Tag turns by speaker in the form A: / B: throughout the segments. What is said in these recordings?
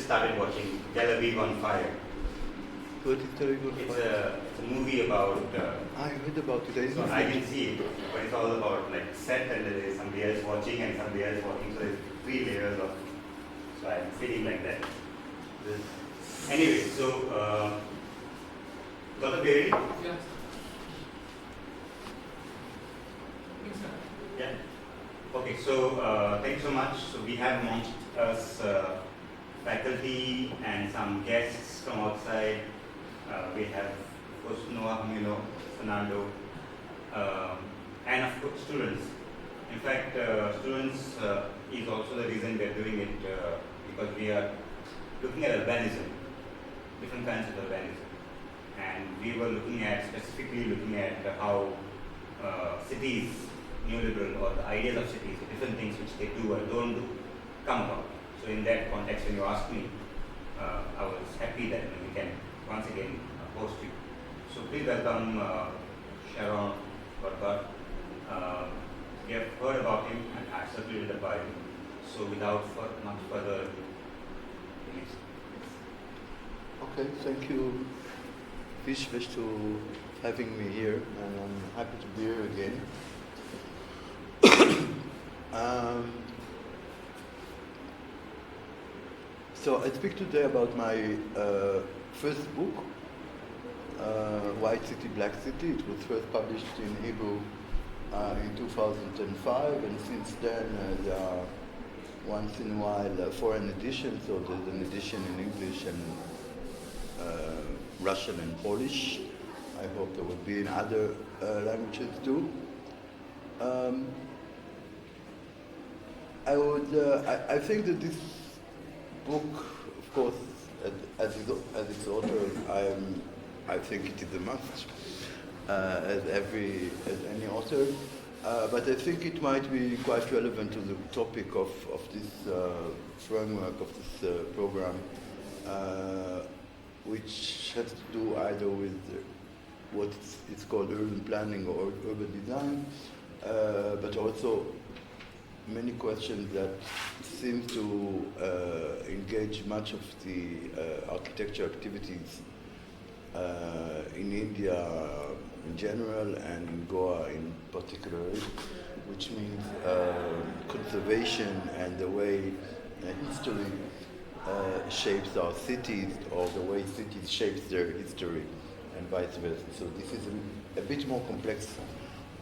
A: started watching Tel Aviv on Fire.
B: What is Tel Aviv on
A: It's
B: Fire?
A: a movie about.
B: I heard about it.
A: So I didn't see it, but it's all about like set and there is somebody else watching and somebody else watching. So there's 3 layers of. So I'm feeling like that. Anyway, so got the theory?
C: Yes.
A: Yeah. Okay, so thanks so much. So we have amongst us faculty and some guests from outside. We have, of course, Noah, whom you know, Fernando, and of course students. In fact, students is also the reason we are doing it because we are looking at urbanism, different kinds of urbanism. And we were specifically looking at how cities, neoliberal or the ideas of cities, the different things which they do or don't do, come about. So in that context, when you asked me, I was happy that we can once again host you. So please welcome Sharon, Rotbard. We have heard about him and I circulated about him. So without much further, please.
B: Okay, thank you, Vishwesh, to having me here, and I'm happy to be here again. So I speak today about my first book, White City, Black City. It was first published in Hebrew in 2005, and since then there are once in a while foreign editions, so there's an edition in English and Russian and Polish. I hope there will be in other languages too. I think that this book, of course, as its author, I think it is a must, as any author. But I think it might be quite relevant to the topic of this framework of this program, which has to do either with what is called urban planning or urban design, but also many questions that seem to engage much of the architecture activities in India in general and in Goa in particular, which means conservation and the way history shapes our cities, or the way cities shapes their history, and vice versa. So this is a bit more complex,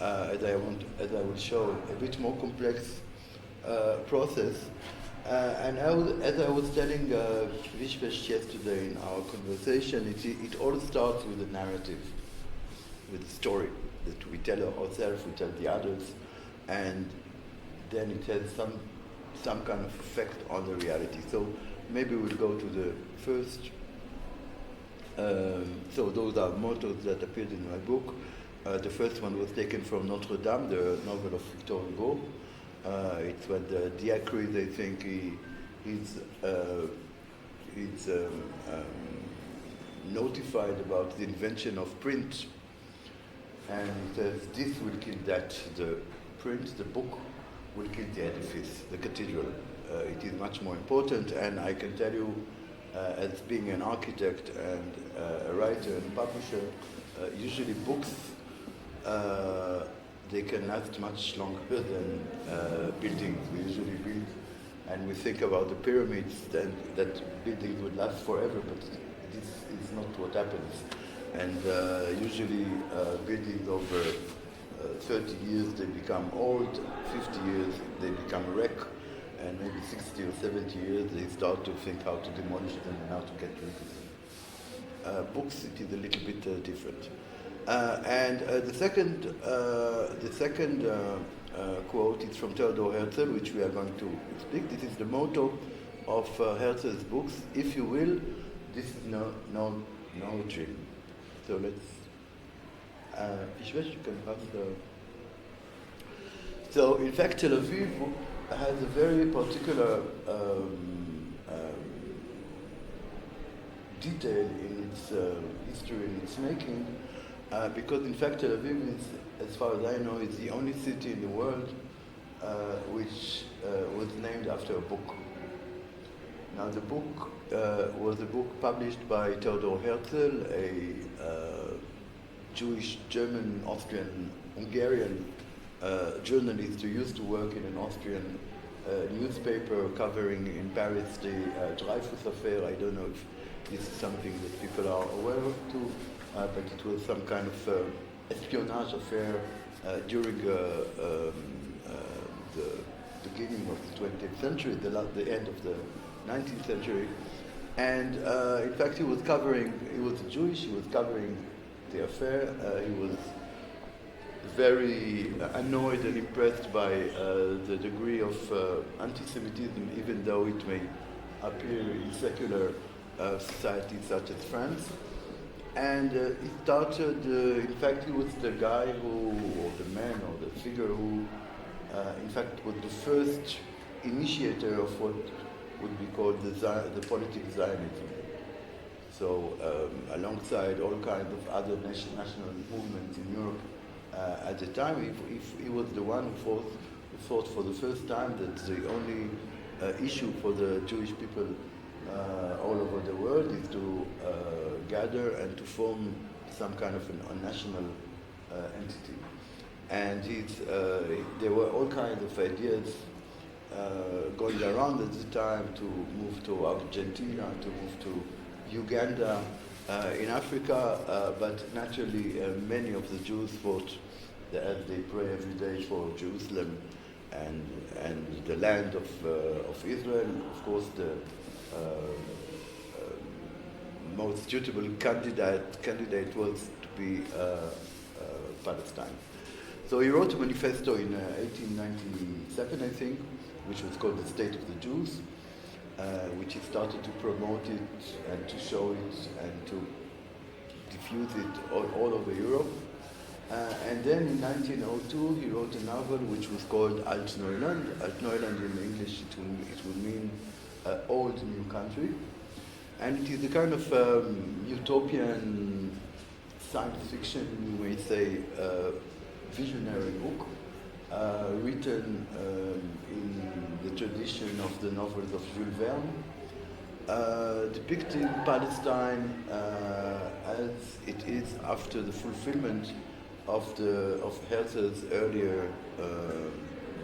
B: as I will show, a bit more complex process. And as I was telling Vishwesh yesterday in our conversation, it all starts with a narrative, with a story that we tell ourselves, we tell the others, and then it has some kind of effect on the reality. So maybe we'll go to the first. So those are mottos that appeared in my book. The first one was taken from Notre Dame, the novel of Victor Hugo. It's when the Diacre, I think, he's notified about the invention of print, and he says this will kill that. The print, the book, will kill the edifice, the cathedral. It is much more important, and I can tell you, as being an architect and a writer and publisher, usually books they can last much longer than buildings. We usually build, and we think about the pyramids, then that buildings would last forever, but this is not what happens. And usually buildings over 30 years, they become old, 50 years, they become a wreck, and maybe 60 or 70 years, they start to think how to demolish them and how to get rid of them. Books, it is a little bit different. And the second quote is from Theodor Herzl, which we are going to speak. This is the motto of Herzl's books. If you will, this is no dream. So let's. Vishwesh, you can pass the. So in fact, Tel Aviv has a very particular detail in its history, in its making. Because in fact Tel Aviv is, as far as I know, is the only city in the world which was named after a book. Now the book was a book published by Theodor Herzl, a Jewish, German, Austrian, Hungarian journalist who used to work in an Austrian newspaper covering in Paris the Dreyfus affair. I don't know if this is something that people are aware of too, but it was some kind of espionage affair during the beginning of the 20th century, the end of the 19th century. And in fact, he was Jewish, he was covering the affair. He was very annoyed and impressed by the degree of anti-Semitism, even though it may appear in secular societies such as France. And he started, in fact, he was the guy or the man, or the figure who, in fact, was the first initiator of what would be called the politics Zionism. So, alongside all kinds of other national movements in Europe at the time, he was the one who thought for the first time that the only issue for the Jewish people all over the world is to gather and to form some kind of a national entity. And there were all kinds of ideas going around at the time to move to Argentina, to move to Uganda, in Africa, but naturally many of the Jews thought that as they pray every day for Jerusalem and the land of Israel, of course the most suitable candidate was to be Palestine. So he wrote a manifesto in 1897, I think, which was called The State of the Jews, which he started to promote it and to show it and to diffuse it all over Europe. And then in 1902 he wrote a novel which was called Alt Neuland. Alt Neuland in English it would mean old new country. And it is a kind of utopian science fiction, you may say, visionary book, written in the tradition of the novels of Jules Verne, depicting Palestine as it is after the fulfillment of Herzl's earlier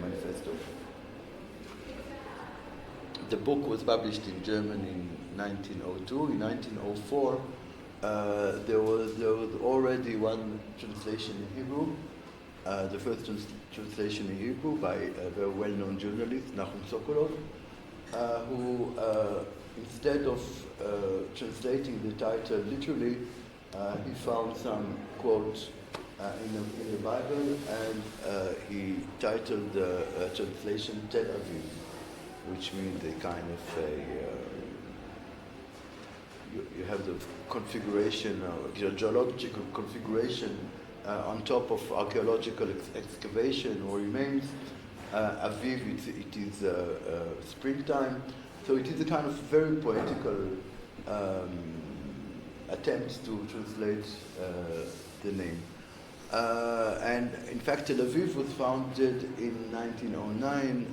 B: manifesto. The book was published in German in 1902. In 1904, there was already one translation in Hebrew, the first translation in Hebrew by a very well-known journalist, Nahum Sokolov, who instead of translating the title literally, he found some quotes in the Bible, and he titled the translation Tel Aviv, which means a kind of you have the configuration, geological configuration on top of archaeological excavation or remains. Aviv, it is springtime, so it is a kind of very poetical attempt to translate the name. And in fact, Tel Aviv was founded in 1909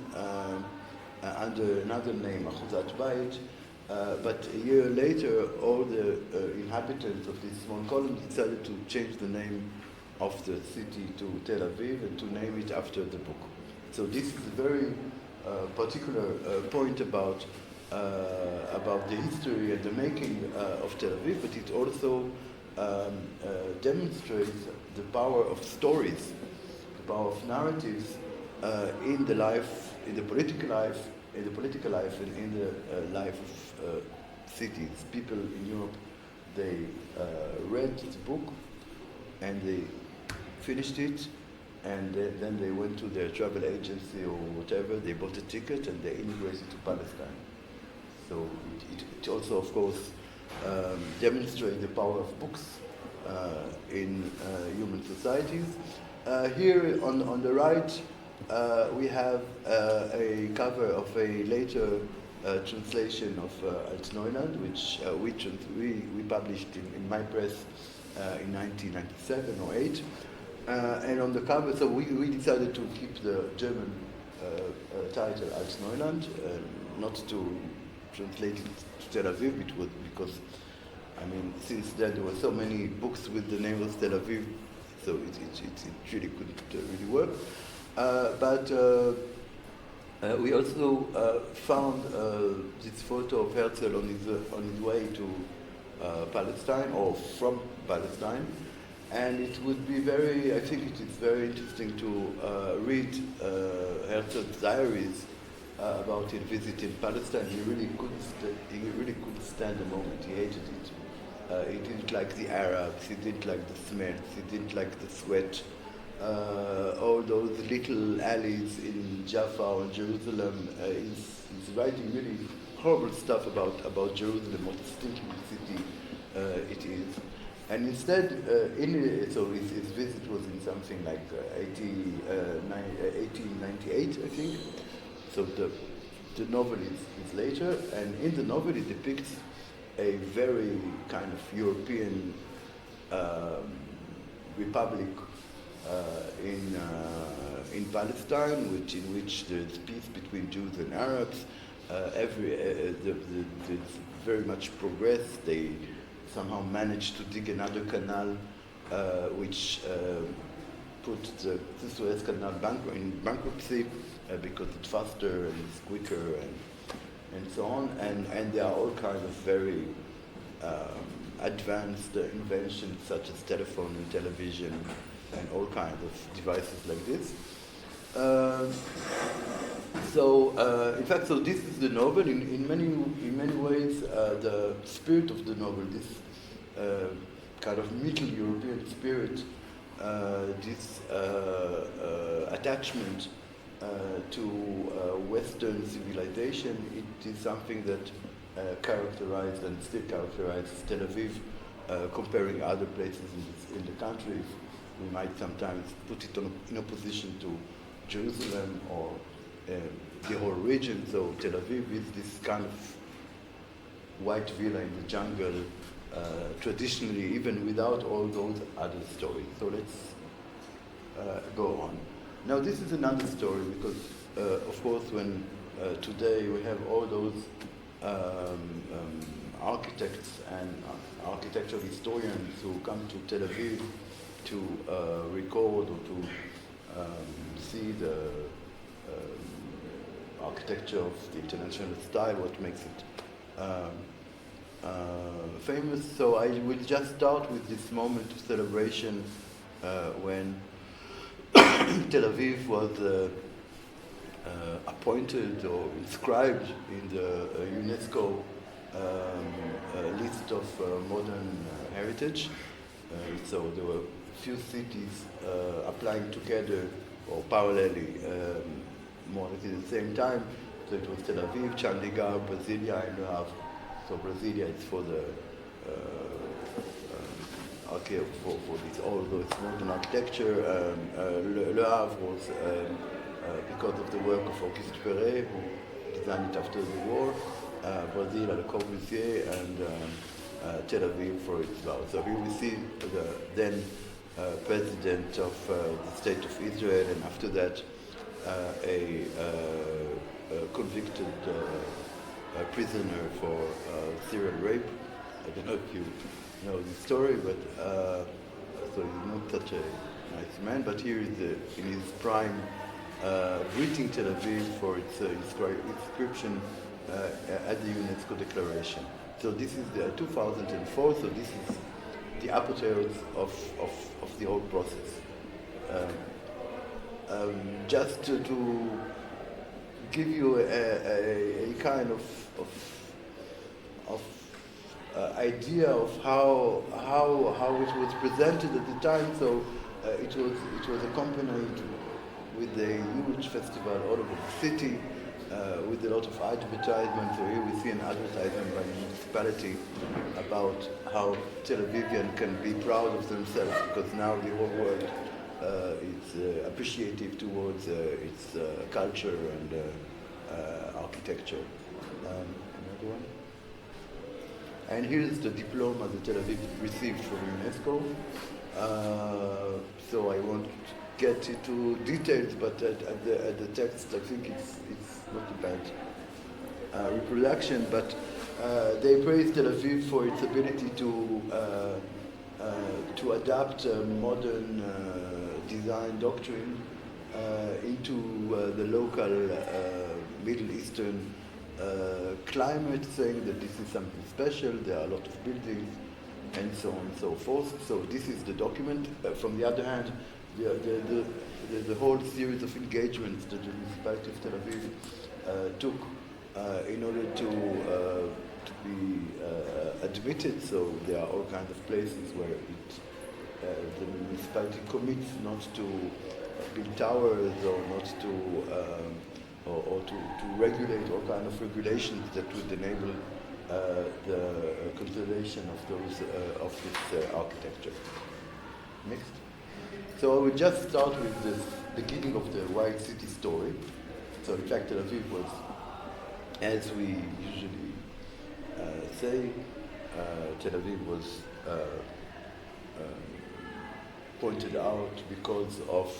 B: under another name, Achuzat Bayit, but a year later, all the inhabitants of this small colony decided to change the name of the city to Tel Aviv and to name it after the book. So this is a very particular point about the history and the making of Tel Aviv, but it also demonstrates the power of stories, the power of narratives in the life, in the political life, and in the life of cities. People in Europe, they read the book and they finished it, and then they went to their travel agency or whatever, they bought a ticket and they immigrated to Palestine. So it also, of course, demonstrates the power of books in human societies. Here on the right, we have a cover of a later translation of Alt Neuland, which we published in my press in 1997 or 8. And on the cover, so we decided to keep the German title Alt Neuland, not to translated to Tel Aviv. It was because, I mean, since then there were so many books with the name of Tel Aviv, so it really couldn't really work. But we also found this photo of Herzl on his way to Palestine, or from Palestine, and it would be I think it is very interesting to read Herzl's diaries about his visit in Palestine. He really couldn't stand the moment. He hated it. He didn't like the Arabs. He didn't like the smells. He didn't like the sweat. All those little alleys in Jaffa or Jerusalem. He's writing really horrible stuff about Jerusalem, what a stinking city it is. And instead, so his visit was in something like 1898, I think. So the novel is later, and in the novel it depicts a very kind of European republic in Palestine, in which there's peace between Jews and Arabs. There's very much progress. They somehow managed to dig another canal, which put the Suez Canal in bankruptcy because it's faster and it's quicker and so on. And there are all kinds of very advanced inventions such as telephone and television and all kinds of devices like this. In fact, so this is the novel. In many ways, the spirit of the novel, this kind of Middle European spirit, this attachment to Western civilization, it is something that characterized and still characterizes Tel Aviv, comparing other places in the country. We might sometimes put it in opposition to Jerusalem or the whole region. So Tel Aviv is this kind of white villa in the jungle, traditionally, even without all those other stories. So let's go on. Now this is another story because, of course, when today we have all those architects and architectural historians who come to Tel Aviv to record or to see the architecture of the international style, what makes it famous. So I will just start with this moment of celebration when Tel Aviv was appointed or inscribed in the UNESCO list of modern heritage. So there were few cities applying together or parallelly, more or less at the same time. So it was Tel Aviv, Chandigarh, Brasilia, and Le Havre. So Brasilia is for the for this all those modern architecture. Le Havre was because of the work of Auguste Perret, who designed it after the war. Brazil, Le Corbusier, and Tel Aviv for its vow. So here we see the then president of the State of Israel, and after that a convicted prisoner for serial rape. I don't know if you know the story, but so he's not such a nice man, but here is in his prime greeting Tel Aviv for its inscription at the UNESCO declaration. So this is the 2004, so this is the apotheosis of the whole process. Just to give you a kind of idea of how it was presented at the time. So it was accompanied with a huge festival all over the city, with a lot of advertisements. So here we see an advertisement by the municipality about how Tel Avivian can be proud of themselves because now the whole world is appreciative towards its culture and architecture. Another one. And here's the diploma that Tel Aviv received from UNESCO. So I won't get into details, but at the text, I think it's not a bad reproduction, but they praise Tel Aviv for its ability to adapt modern design doctrine into the local Middle Eastern climate, saying that this is something special, there are a lot of buildings, and so on and so forth. So this is the document. From the other hand, the whole series of engagements that the municipality of Tel Aviv took in order to be admitted. So there are all kinds of places where the municipality commits not to build towers or not to or to regulate all kinds of regulations that would enable the conservation of this architecture. Next. So I will just start with the beginning of the White City story. So in fact, Tel Aviv was, as we usually say, Tel Aviv was pointed out because of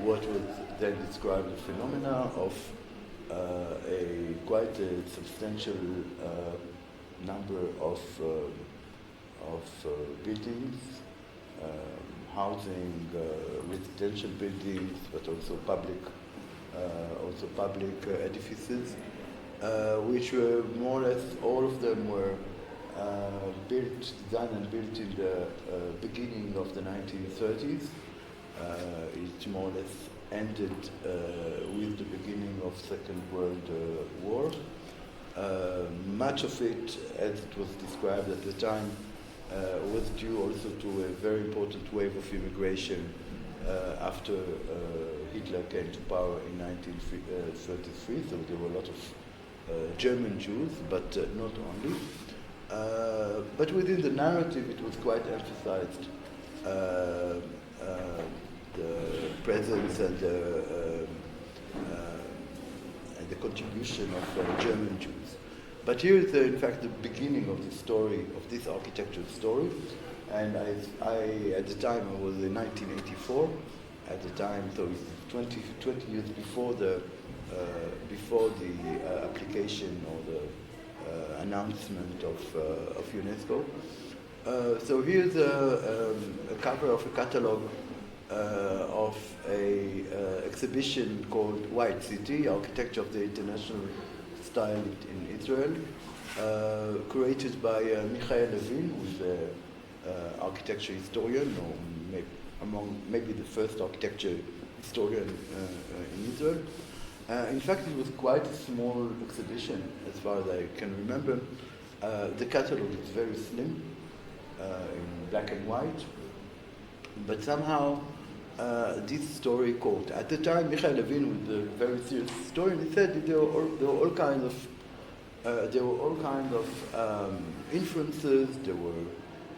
B: what was then described as phenomena of quite a substantial number of buildings, housing, residential buildings, but also public edifices, which were more or less all of them were designed and built in the beginning of the 1930s. It more or less ended with the beginning of Second World War. Much of it, as it was described at the time, was due also to a very important wave of immigration after Hitler came to power in 1933. So there were a lot of German Jews, but not only. But within the narrative, it was quite emphasized the presence and the contribution of German Jews. But here is, in fact, the beginning of the story, of this architectural story. And I at the time, I was in 1984, at the time, so it's 20 years before the application or the announcement of UNESCO. So here's a cover of a catalog of a exhibition called White City, Architecture of the International Style in Israel, curated by Michael Levin, who is an architecture historian, or maybe the first architecture historian in Israel. In fact, it was quite a small exhibition, as far as I can remember. The catalog is very slim, in black and white, but somehow this story caught. At the time, Michael Levin was a very serious historian. He said that there were all kinds of influences. There were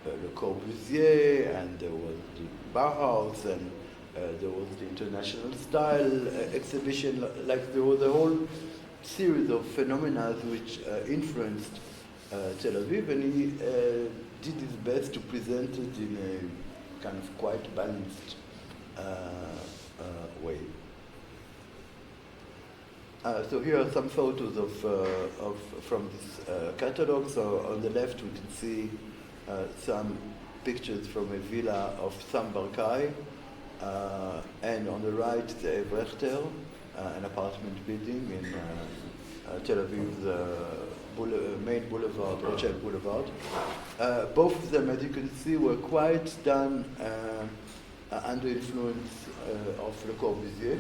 B: Le Corbusier, and there was the Bauhaus, and there was the International Style exhibition. Like there was a whole series of phenomena which influenced Tel Aviv, and he did his best to present it in a kind of quite balanced way. So here are some photos from this catalog. So on the left we can see some pictures from a villa of Sam Barkai, and on the right the Evrechter, an apartment building in Tel Aviv's main boulevard, Rothschild Boulevard. Both of them, as you can see, were quite done under influence of Le Corbusier.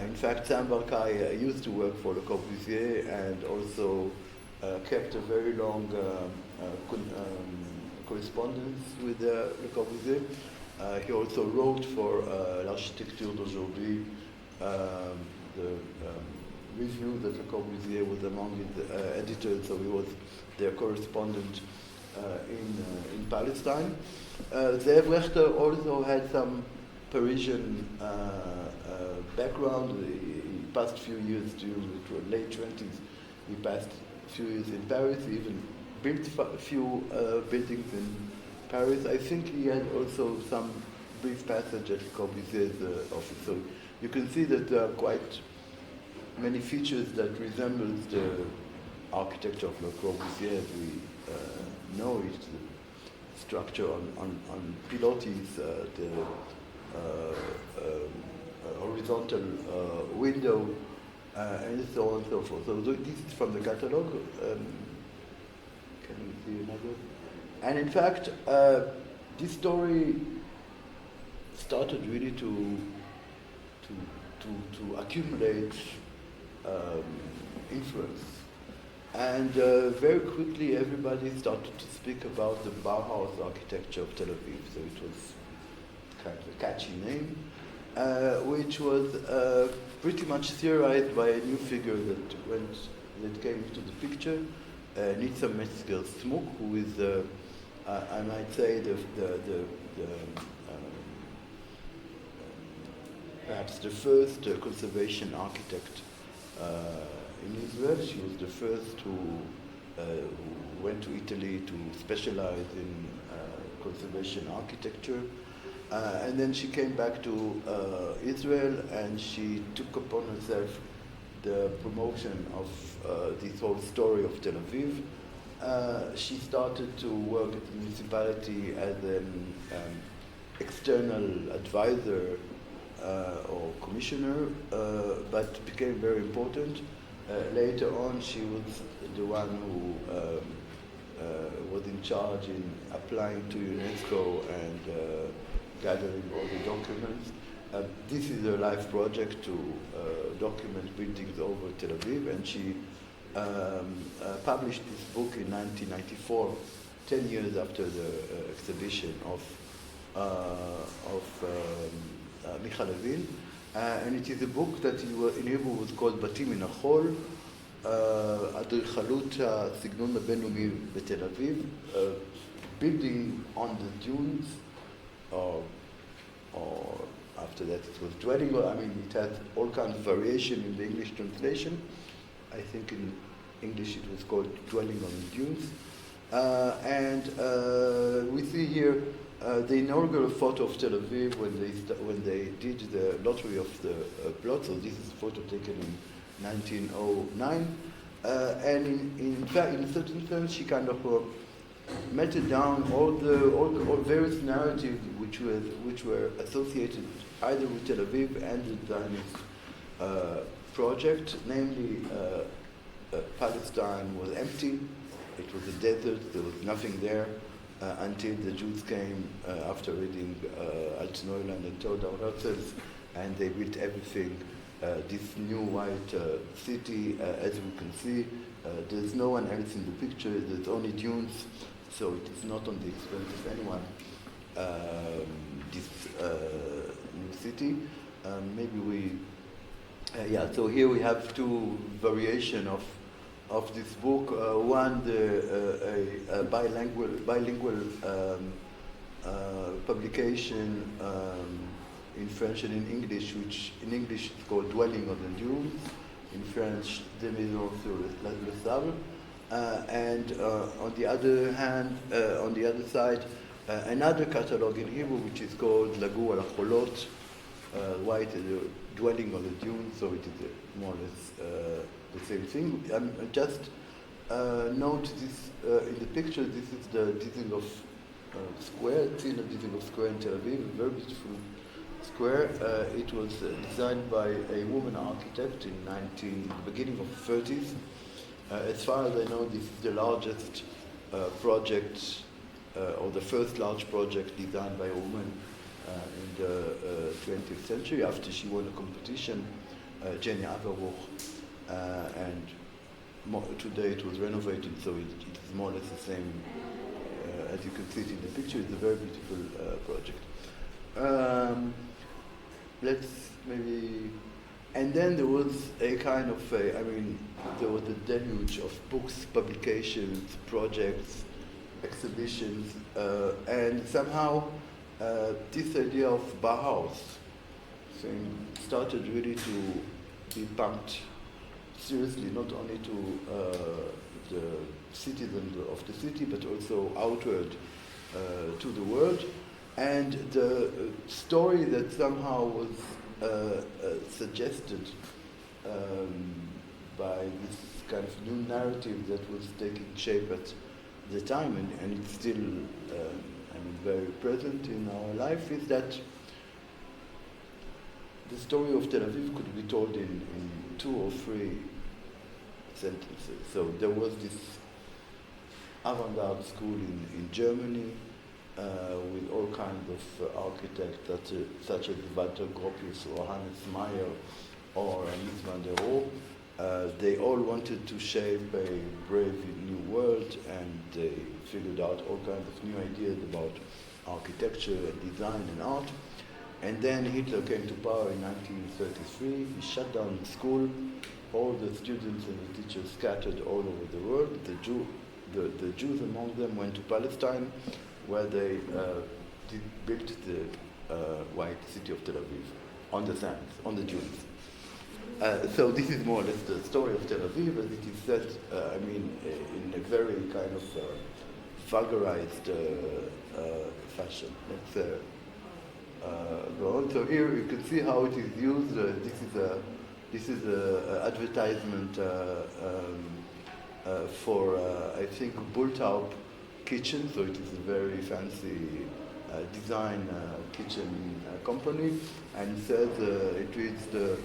B: In fact, Sam Barkai used to work for Le Corbusier and also kept a very long correspondence with Le Corbusier. He also wrote for L'Architecture d'Aujourd'hui, the review that Le Corbusier was among his editors, so he was their correspondent in Palestine. Zeev Rechter also had some Parisian background. He passed a few years during the late 20s. He passed a few years in Paris. He even built a few buildings in Paris. I think he had also some brief passage at Le Corbusier's office. So you can see that there are quite many features that resembles the architecture of Le Corbusier as we know it, the structure on pilotis, the horizontal window, and so on and so forth. So this is from the catalog. Can we see another? And in fact, this story started really to accumulate influence. And very quickly everybody started to speak about the Bauhaus architecture of Tel Aviv. So it was kind of a catchy name, which was pretty much theorized by a new figure that came into the picture, Nitza Metzger-Smuk, who is, I might say, perhaps the first conservation architect in Israel. She was the first who went to Italy to specialize in conservation architecture. And then she came back to Israel and she took upon herself the promotion of this whole story of Tel Aviv. She started to work at the municipality as an external advisor or commissioner, but became very important. Later on, she was the one who was in charge in applying to UNESCO and gathering all the documents. This is a life project to document buildings over Tel Aviv, and she published this book in 1994, 10 years after the exhibition of Michal Levin, and it is a book that in Hebrew was called Batim Min HaChol, אדריכלות הסגנון הבינלאומי בתל אביב, building on the dunes, or after that it was dwelling. I mean, it had all kinds of variation in the English translation. I think in English it was called Dwelling on the Dunes. And we see here the inaugural photo of Tel Aviv when they did the lottery of the plot. So this is a photo taken in 1909. And in fact, in a certain sense, she kind of melted down all various narratives which were associated either with Tel Aviv and the Zionist project, namely Palestine was empty, it was a desert, there was nothing there until the Jews came after reading Altneuland and Toda Herzl, and they built everything. This new white city, as we can see, there's no one else in the picture, there's only dunes, so it is not on the expense of anyone, this new city. Maybe we, so here we have two variations of this book. One, a bilingual publication in French and in English, which in English is called Dwelling on the Dunes, in French, Des Maisons sur le Sable, and on the other hand, on the other side, another catalog in Hebrew which is called Lagu al Cholot, white Dwelling on the Dunes, so it is more or less the same thing. Just note this in the picture. This is the Dizengoff Square, Tzina Dizengoff Square in Tel Aviv, a very beautiful square. It was designed by a woman architect in the beginning of the 30s. As far as I know, this is the largest project, or the first large project designed by a woman in the 20th century, after she won a competition, Jenny Averbuch, and today it was renovated, so it is more or less the same. As you can see it in the picture, it's a very beautiful project. Let's maybe, and then there was a kind of there was a deluge of books, publications, projects, exhibitions, and somehow this idea of Bauhaus thing started really to be pumped seriously, not only to the citizens of the city, but also outward to the world. And the story that somehow was suggested by this kind of new narrative that was taking shape at the time, and it's still very present in our life, is that the story of Tel Aviv could be told in 2 or 3 sentences. So there was this avant-garde school in Germany with all kinds of architects such as Walter Gropius or Hannes Meyer or Mies van der Rohe. They all wanted to shape a brave new world, and they figured out all kinds of new ideas about architecture and design and art. And then Hitler came to power in 1933. He shut down the school. All the students and the teachers scattered all over the world. The Jews among them went to Palestine, where they built the white city of Tel Aviv on the sands, on the dunes. So this is more or less the story of Tel Aviv, as it is set, in a very kind of vulgarized fashion. Let's go on. So here you can see how it is used. This is an advertisement for, I think, Bultaup Kitchen. So it is a very fancy design kitchen company, and it says it reads the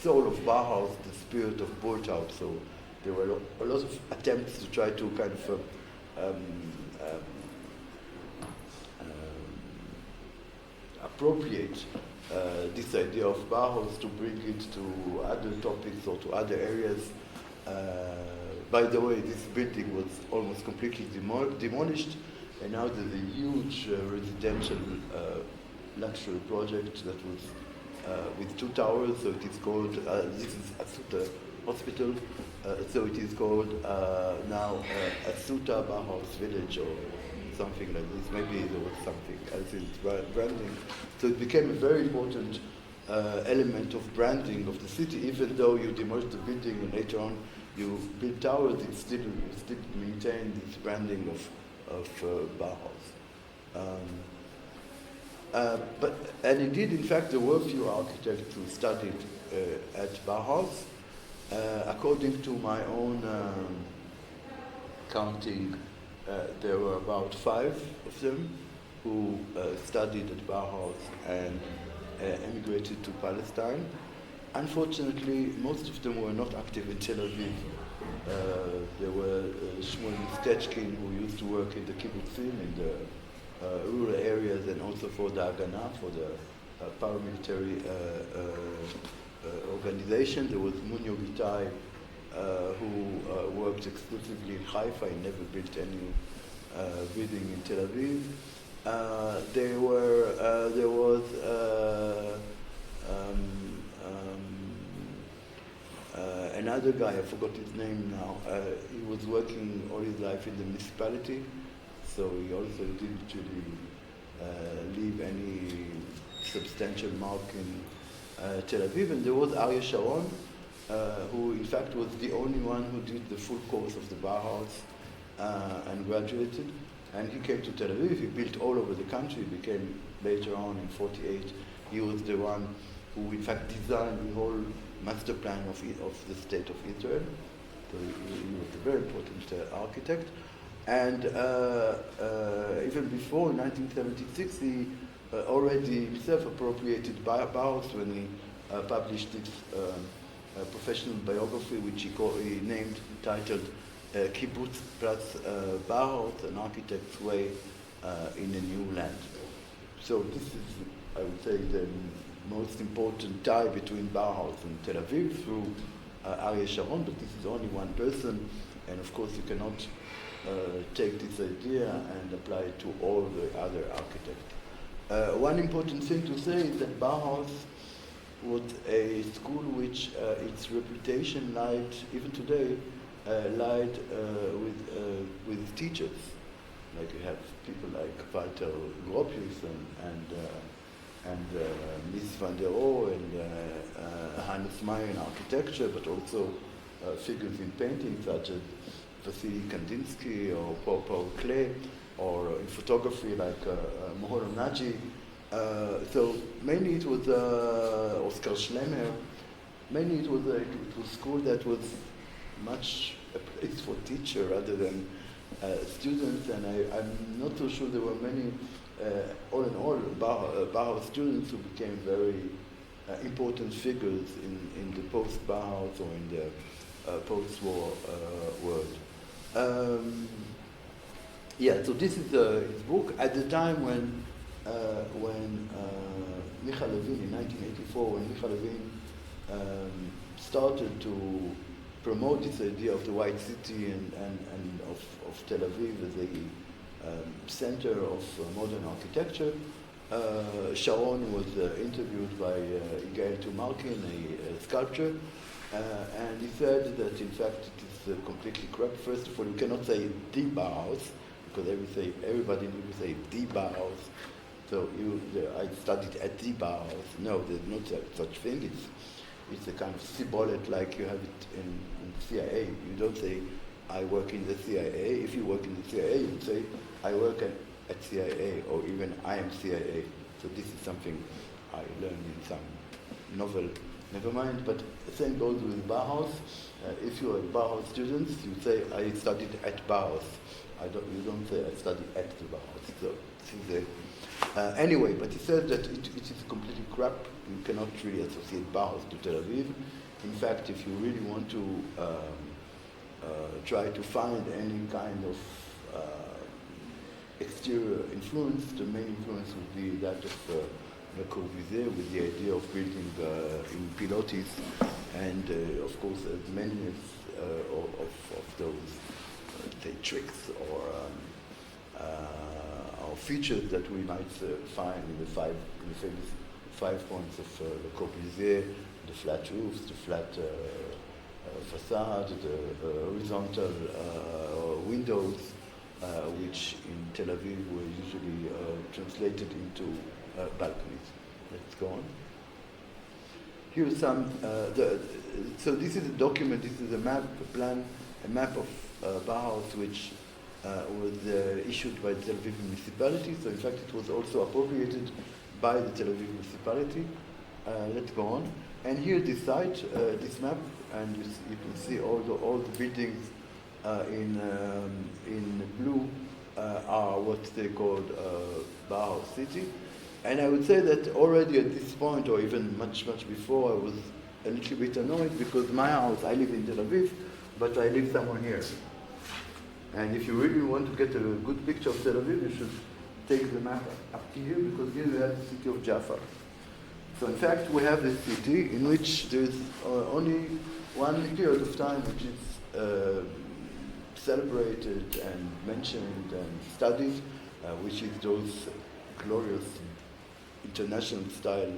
B: soul of Bauhaus, the spirit of Bultaup. So there were a lot of attempts to try to kind of appropriate this idea of Bauhaus to bring it to other topics or to other areas. By the way, this building was almost completely demolished, and now there's a huge residential luxury project that was with 2 towers. So it is called, this is Asuta Hospital, so it is called now Asuta Bauhaus Village or something like this. Maybe there was something else in its branding. So it became a very important element of branding of the city. Even though you demolished the building and later on you build towers, it still maintained this branding of Bauhaus. And indeed, in fact, there were few architects who studied at Bauhaus. According to my own counting, there were about 5 of them who studied at Bauhaus and emigrated to Palestine. Unfortunately, most of them were not active in Tel Aviv. There were Shmuel Stechkin, who used to work in the kibbutzim, in the rural areas, and also for the Haganah, for the paramilitary organization. There was Munyo Gitai, who worked exclusively in Haifa and never built any building in Tel Aviv. There was another guy, I forgot his name now. He was working all his life in the municipality, so he also didn't really leave any substantial mark in Tel Aviv. And there was Aryeh Sharon, who in fact was the only one who did the full course of the Bauhaus and graduated. And he came to Tel Aviv. He built all over the country. He became, later on in '48, he was the one who in fact designed the whole master plan of the state of Israel. So he was a very important architect. And even before, in 1976, he already himself appropriated Bauhaus when he published his professional biography, which he named, titled Kibbutz plus Bauhaus, an architect's way in a new land. So this is, I would say, the most important tie between Bauhaus and Tel Aviv through Aryeh Sharon, but this is only one person, and of course you cannot take this idea and apply it to all the other architects. One important thing to say is that Bauhaus was a school which its reputation lied, even today, lied with teachers. Like you have people like Walter Gropius and Mies van der Rohe and Hannes Meyer in architecture, but also figures in painting such as Vasily Kandinsky or Paul Klee, or in photography like Moholy Nagy. So mainly it was Oskar Schlemmer, mainly it was a school that was much a place for teacher rather than students, and I'm not so sure there were many, all in all, Bauhaus students who became very important figures in the post-Bauhaus or in the post-war world. Yeah, so this is his book at the time when Michal Levin, in 1984, when Michal Levin started to promote this idea of the white city and of Tel Aviv as a center of modern architecture. Sharon was interviewed by Yigael Tumarkin, a sculptor, and he said that in fact it is completely correct. First of all, you cannot say the Bauhaus, because everybody will say the Bauhaus. So I studied at the Bauhaus. No, there's not such thing. It's a kind of symbolic, like you have it in CIA. You don't say, I work in the CIA. If you work in the CIA, you say, I work at CIA, or even I am CIA. So this is something I learned in some novel, never mind. But the same goes with Bauhaus. If you are Bauhaus students, you say, I studied at Bauhaus. You don't say, I studied at the Bauhaus. So this is anyway, but he says that it is completely crap. You cannot really associate Bauhaus to Tel Aviv. In fact, if you really want to try to find any kind of exterior influence, the main influence would be that of Le Corbusier, with the idea of building in pilotis, and of course many of those say tricks or features that we might find in the famous 5 points of Le Corbusier: the flat roofs, the flat facade, the horizontal windows, which in Tel Aviv were usually translated into balconies. Let's go on. Here's some. So this is a document. This is a map, a map of Bauhaus, which was issued by the Tel Aviv municipality. So in fact, it was also appropriated by the Tel Aviv municipality. Let's go on. And here this site, this map, and you can see all the buildings in blue are what they called Bauhaus City. And I would say that already at this point, or even much before, I was a little bit annoyed because my house, I live in Tel Aviv, but I live somewhere here. And if you really want to get a good picture of Tel Aviv, you should take the map up to here, because here you have the city of Jaffa. So in fact, we have this city in which there is only one period of time which is celebrated and mentioned and studied, which is those glorious international style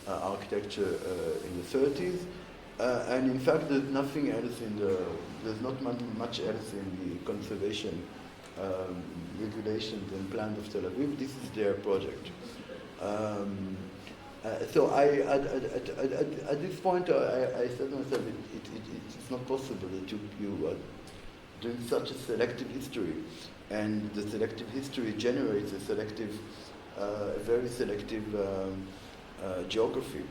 B: architecture in the 30s. And in fact, there's nothing else there's not much else in the conservation regulations and plans of Tel Aviv. This is their project. So at this point, I said to myself, it's not possible that you are doing such a selective history, and the selective history generates a very selective geography.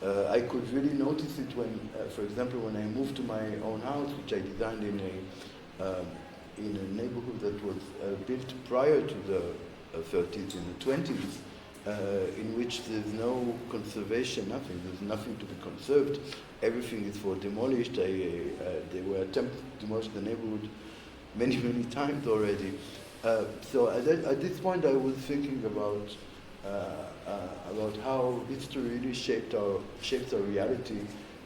B: I could really notice it when, for example, when I moved to my own house, which I designed in a neighborhood that was built prior to the 30s, in the 20s, in which there's no conservation, nothing. There's nothing to be conserved. Everything is for demolished. They were attempting to demolish the neighborhood many times already. So at this point, I was thinking about how history really shapes our reality,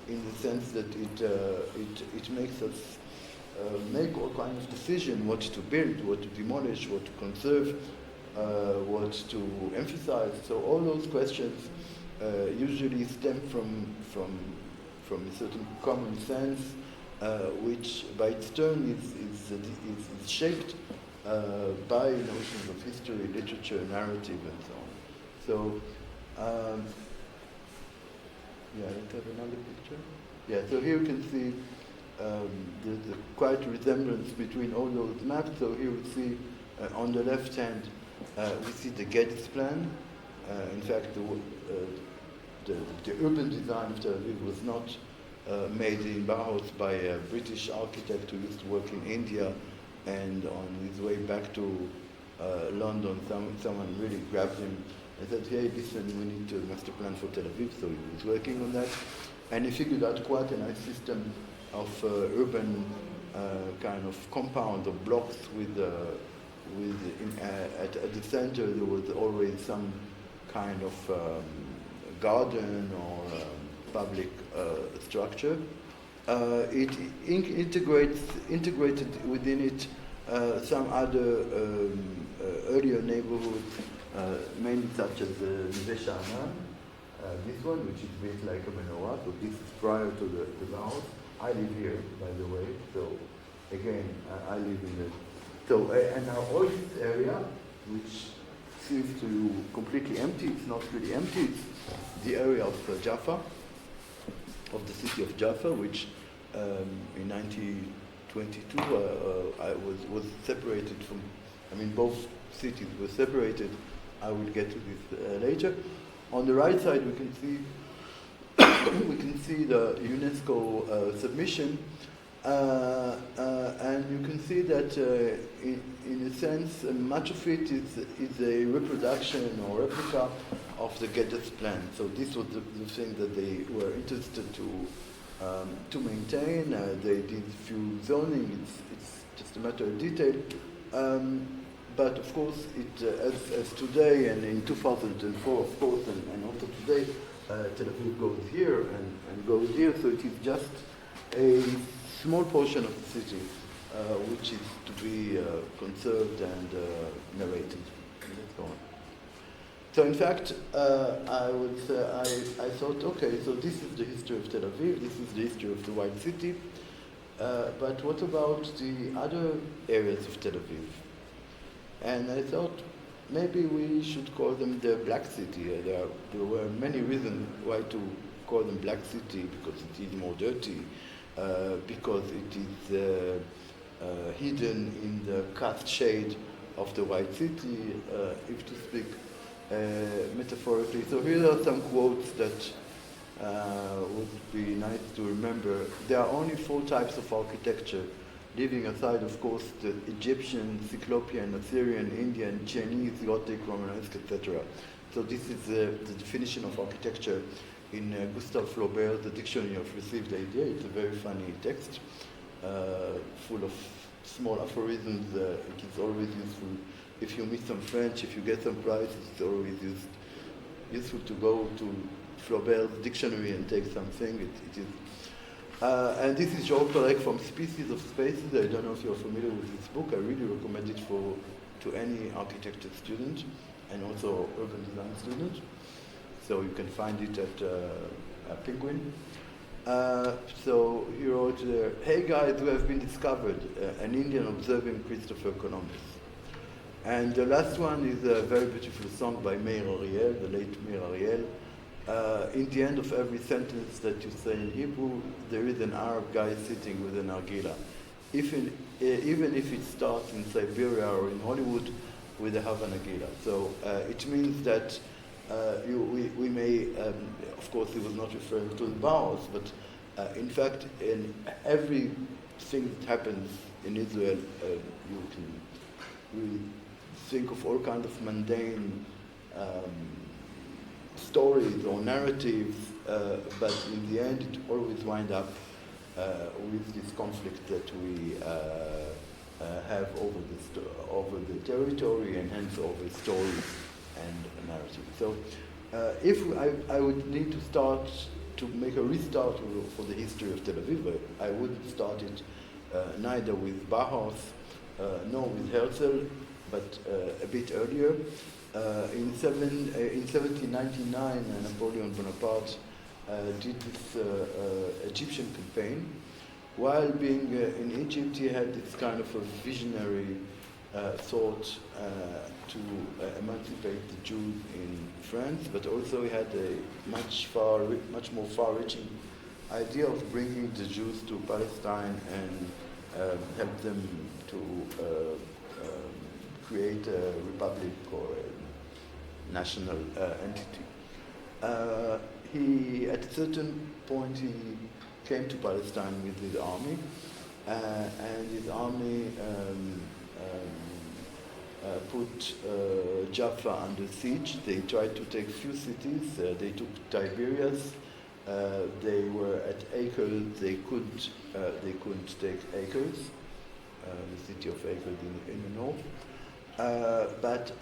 B: in the sense that it makes us make all kinds of decisions: what to build, what to demolish, what to conserve, what to emphasize. So all those questions usually stem from a certain common sense, which by its turn is shaped by notions of history, literature, narrative, and so on. So, let's have another picture. Yeah, so here you can see there's a quite resemblance between all those maps. So here we see on the left hand, we see the Geddes plan. In fact, the urban design of Tel Aviv was not made in Bauhaus by a British architect who used to work in India, and on his way back to London, someone really grabbed him and said, hey, listen, we need a master plan for Tel Aviv, so he was working on that. And he figured out quite a nice system of urban kind of compound of blocks with at the center there was always some kind of garden or public structure. It integrated within it some other earlier neighborhoods, mainly such as Neve Sha'anan, this one, which is built like a menorah, so this is prior to the house. I live here, by the way, so again, I live in the... So, and now all this area, which seems to you completely empty, it's not really empty, it's the area of Jaffa, of the city of Jaffa, which in 1922 was separated from, I mean, both cities were separated. I will get to this later. On the right side, we can see the UNESCO submission, and you can see that in a sense, much of it is a reproduction or replica of the Geddes plan. So this was the thing that they were interested to maintain. They did a few zoning. It's just a matter of detail. But of course, as today and in 2004, of course, and also today, Tel Aviv goes here and goes here. So it is just a small portion of the city which is to be conserved and narrated. Let's go on. So in fact, I thought, okay, so this is the history of Tel Aviv, this is the history of the White City, but what about the other areas of Tel Aviv? And I thought maybe we should call them the Black City. There were many reasons why to call them Black City, because it is more dirty, because it is hidden in the cast shade of the White City, if to speak metaphorically. So here are some quotes that would be nice to remember. There are only 4 types of architecture, leaving aside, of course, the Egyptian, Cyclopean, Assyrian, Indian, Chinese, Gothic, Romanesque, etc. So this is the definition of architecture in Gustave Flaubert's The Dictionary of Received Idea. It's a very funny text, full of small aphorisms. It is always useful. If you meet some French, if you get some prizes, it's always useful to go to Flaubert's dictionary and take something. It is. And this is Jean Correct from Species of Spaces. I don't know if you're familiar with this book. I really recommend it to any architecture student and also urban design student. So you can find it at Penguin. So he wrote, hey guys, we have been discovered, an Indian observing Christopher Columbus. And the last one is a very beautiful song by Meir Ariel, the late Meir Ariel. In the end of every sentence that you say in Hebrew, there is an Arab guy sitting with an argila. Even if it starts in Siberia or in Hollywood with a Havana Gila. So it means that we may, of course he was not referring to the Bauhaus, but in fact in everything that happens in Israel, you can really think of all kinds of mundane stories or narratives, but in the end it always winds up with this conflict that we have over the territory and hence over stories and narrative. So if I would need to start to make a restart for the history of Tel Aviv, I wouldn't start it neither with Bauhaus nor with Herzl, but a bit earlier. In 1799, Napoleon Bonaparte did this Egyptian campaign. While being in Egypt, he had this kind of a visionary thought to emancipate the Jews in France, but also he had a much more far-reaching idea of bringing the Jews to Palestine and help them to create a republic or a national entity. He, at a certain point, he came to Palestine with his army, and his army put Jaffa under siege. They tried to take few cities. They took Tiberias. They were at Acre. They couldn't take Acres, the city of Acre in the north. But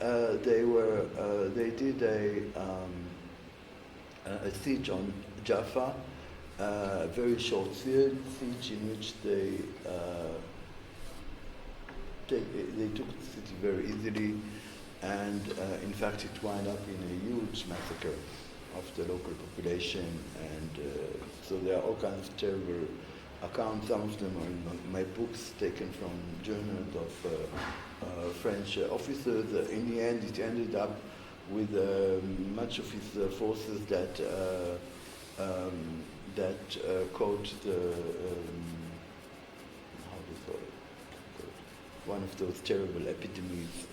B: they did a siege on Jaffa, a very short siege in which they took the city very easily, and in fact it wound up in a huge massacre of the local population, and so there are all kinds of terrible accounts. Some of them are in my books taken from journals of French officers. In the end, it ended up with much of his forces that caught the how do you call it? One of those terrible epidemics.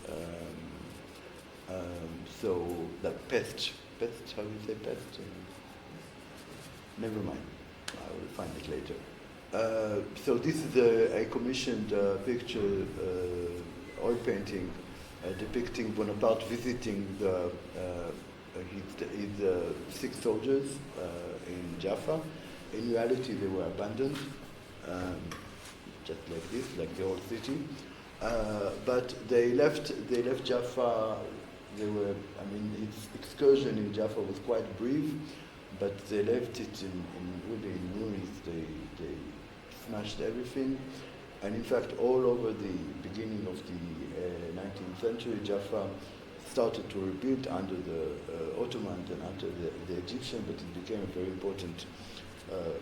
B: So the pest. How do you say pest? Never mind. I will find it later. So this is a commissioned picture, oil painting, depicting Bonaparte visiting his 6 soldiers in Jaffa. In reality, they were abandoned, just like this, like the old city. But they left Jaffa. Its excursion in Jaffa was quite brief, but they left it in ruins. They smashed everything, and in fact, all over the beginning of the 19th century, Jaffa started to rebuild under the Ottomans and under the Egyptians, but it became a very important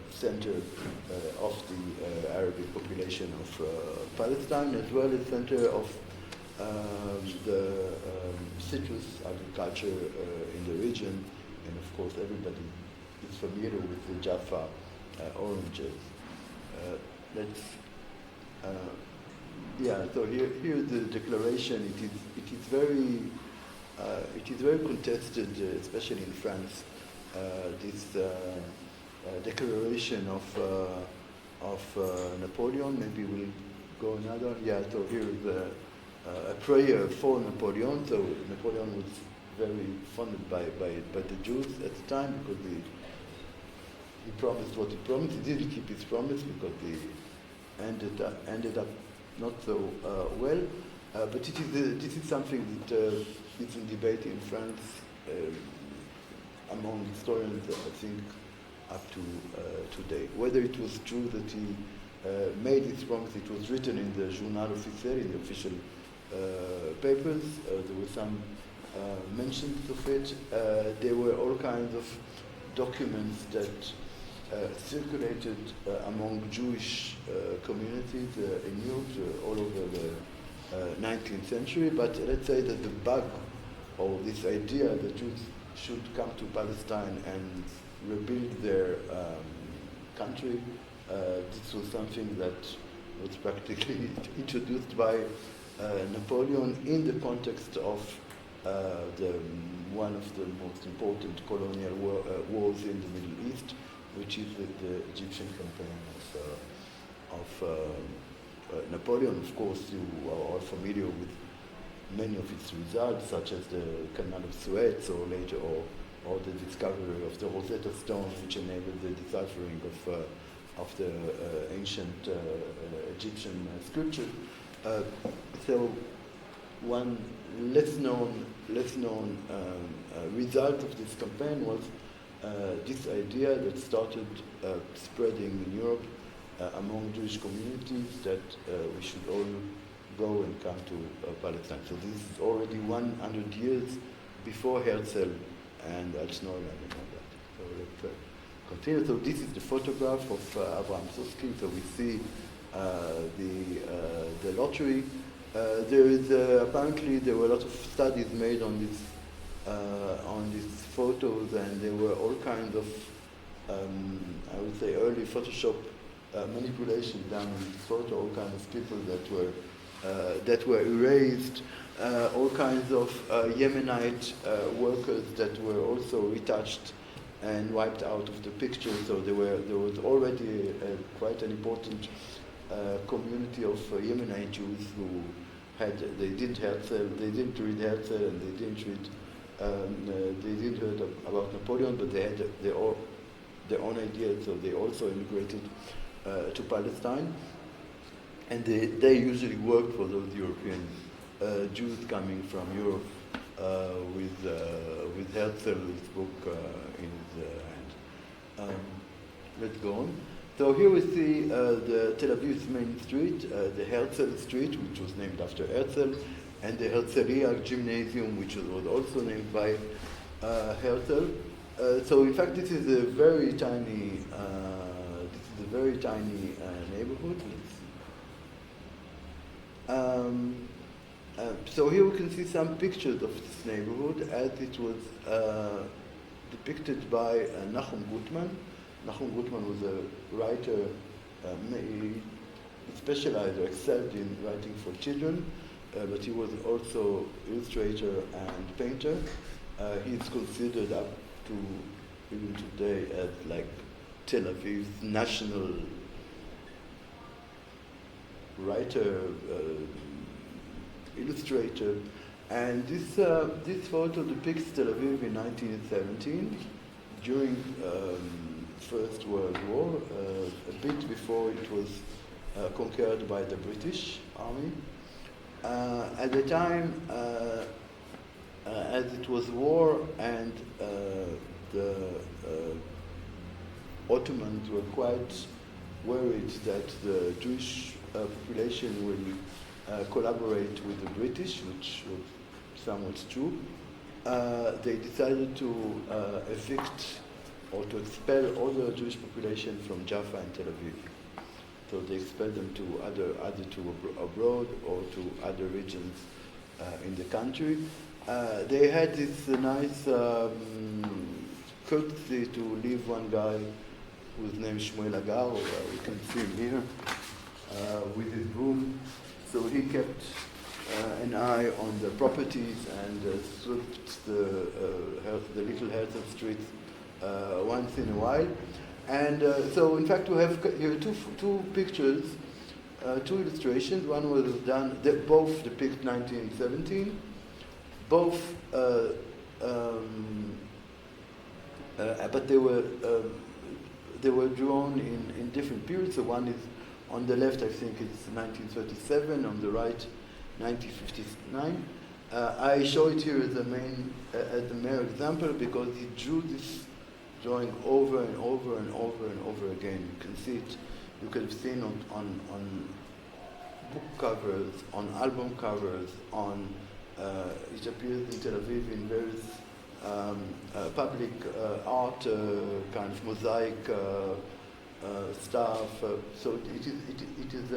B: center of the Arabic population of Palestine, as well as center of the citrus agriculture in the region, and of course everybody is familiar with the Jaffa oranges. So here the declaration. It is very contested, especially in France. This declaration of Napoleon. Maybe we'll go another. Yeah. So here is a prayer for Napoleon. So Napoleon was very funded by the Jews at the time, because he promised what he promised. He didn't keep his promise, because he ended up not so well. But this is something that is in debate in France among historians, I think, up to today. Whether it was true that he made his promise. It was written in the Journal Officiel, in the official papers. There were some mentions of it. There were all kinds of documents that circulated among Jewish communities in Europe all over the 19th century. But let's say that the bug, or this idea that Jews should come to Palestine and rebuild their country, this was something that was practically introduced by Napoleon in the context of one of the most important colonial wars in the Middle East, which is the Egyptian campaign of Napoleon. Of course, you are all familiar with many of its results, such as the Canal of Suez, or later, or the discovery of the Rosetta Stone, which enabled the deciphering of the ancient Egyptian scripture. So one less known result of this campaign was this idea that started spreading in Europe among Jewish communities, that we should all go and come to Palestine. So this is already 100 years before Herzl and Altshuler and all that. So let's continue. So this is the photograph of Abraham Susskind. So we see the lottery. There is apparently there were a lot of studies made on these photos, and there were all kinds of I would say early Photoshop manipulation done in this photo. All kinds of people that were erased. All kinds of Yemenite workers that were also retouched and wiped out of the picture. So there was already quite an important community of Yemenite Jews who they didn't read Herzl, and they didn't heard about Napoleon, but they had their own ideas. So they also immigrated to Palestine, and they usually worked for those European Jews coming from Europe with Herzl's book in his hand. Let's go on. So here we see the Tel Aviv's main street, the Herzl Street, which was named after Herzl, and the Herzliya Gymnasium, which was also named by Herzl. So in fact, this is a very tiny neighborhood. So here we can see some pictures of this neighborhood as it was depicted by Nachum Gutman. Nachum Gutman was a writer, he specialized or excelled in writing for children, but he was also illustrator and painter. He's considered up to even today as like Tel Aviv's national writer, illustrator, and this photo depicts Tel Aviv in 1917 during First World War, a bit before it was conquered by the British Army. At the time, as it was war and the Ottomans were quite worried that the Jewish population will collaborate with the British, which was somewhat true. They decided to evict or to expel all the Jewish population from Jaffa and Tel Aviv. So they expelled them to either to abroad or to other regions in the country. They had this nice courtesy to leave one guy whose name is Shmuel Agar, you can see him here, with his broom. So he kept an eye on the properties and swept the little Herzl streets once in a while. And so in fact we have here two pictures, two illustrations. One was done, they both depict 1917, both, but they were drawn in different periods. So one is on the left, I think it's 1937, on the right 1959. I show it here as the mere example because he drew this drawing over and over and over and over again. You can see it, you could have seen on book covers, on album covers, it appears in Tel Aviv in various public art, kind of mosaic stuff. So it is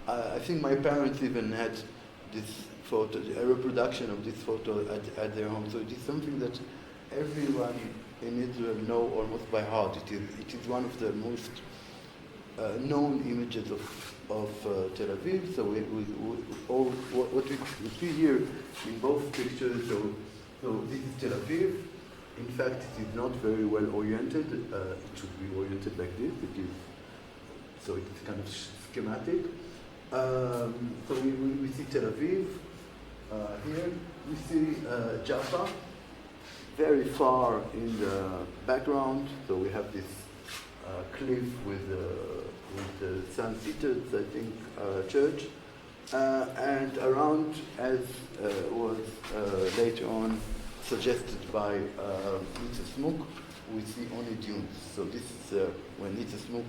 B: I think my parents even had this photo, a reproduction of this photo at their home. So it is something that everyone in Israel know almost by heart. It is one of the most known images of Tel Aviv. So what we see here in both pictures. So this is Tel Aviv. In fact, it is not very well oriented. It should be oriented like this. So it's kind of schematic. So we see Tel Aviv here. We see Jaffa very far in the background. So we have this cliff with the St. Peter's, I think, church. And around, as was later on suggested by Nitza Smuk, we see only dunes. So this is when Nitza Smuk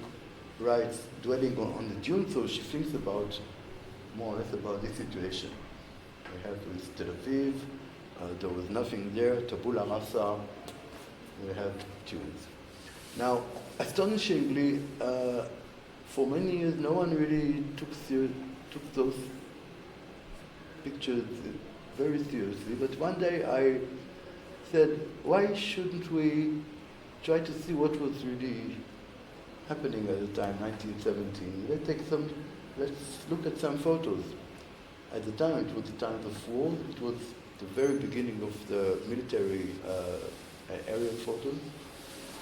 B: writes dwelling on the dunes, so she thinks about more or less about this situation. We have with Tel Aviv, there was nothing there, Tabula Rasa, we have dunes. Now, astonishingly, for many years, no one really took those pictures very seriously. But one day I said, why shouldn't we try to see what was really happening at the time, 1917? Let's look at some photos. At the time, it was the time of war. It was the very beginning of the military aerial photos.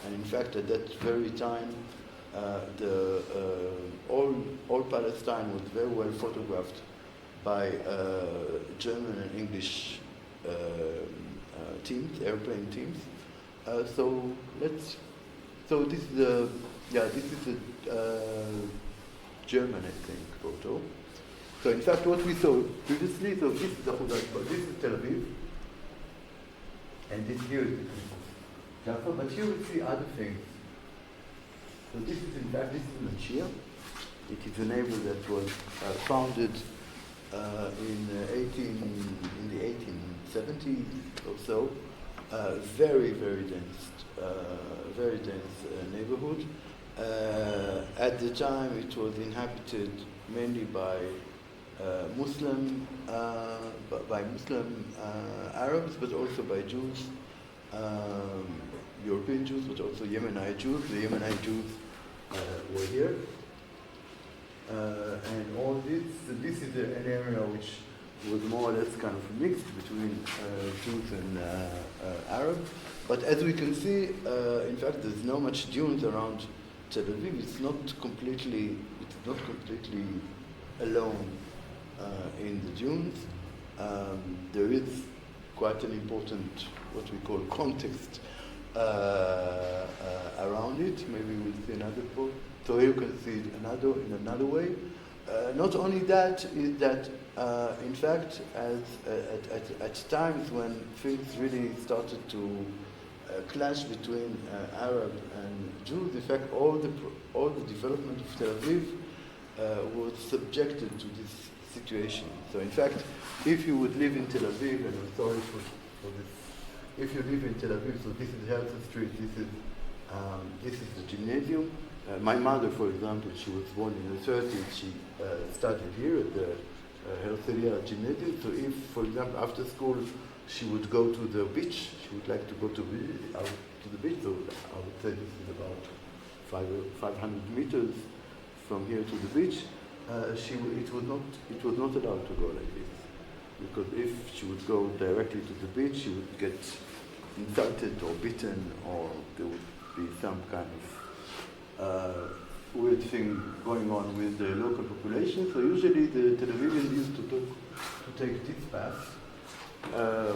B: And in fact, at that very time, all Palestine was very well photographed by German and English teams, airplane teams. So this is a German, I think, photo. So in fact, what we saw previously, so this is the Rotbard, this is Tel Aviv, and this here is Jaffa, but here we see other things. So this is in fact, this is Manshia. It is a neighborhood that was founded in the 1870s or so. Very dense neighborhood. At the time, it was inhabited mainly by Muslim Arabs, but also by Jews, European Jews, but also Yemenite Jews. The Yemenite Jews were here. And all this is an area which was more or less kind of mixed between Jews and Arabs. But as we can see, in fact, there's not much dunes around Tel Aviv. It's not completely alone in the dunes. There is quite an important, what we call context around it. Maybe we'll see another quote. So here you can see it in another way. Not only that, is that in fact, at times when things really started to clash between Arab and Jews, in fact, all the development of Tel Aviv was subjected to this situation. So in fact, if you would live in Tel Aviv, and I'm sorry for this, if you live in Tel Aviv, so this is Herzl Street, this is the gymnasium. My mother, for example, she was born in the 30s. She studied here at the Herzliya Gymnasium. So if, for example, after school, she would go to the beach, she would like to go out to the beach. So I would say this is about 500 meters from here to the beach. It was not allowed to go like this, because if she would go directly to the beach, she would get insulted or beaten, or there would be some kind of weird thing going on with the local population. So usually the Tel Avivians used to take this path,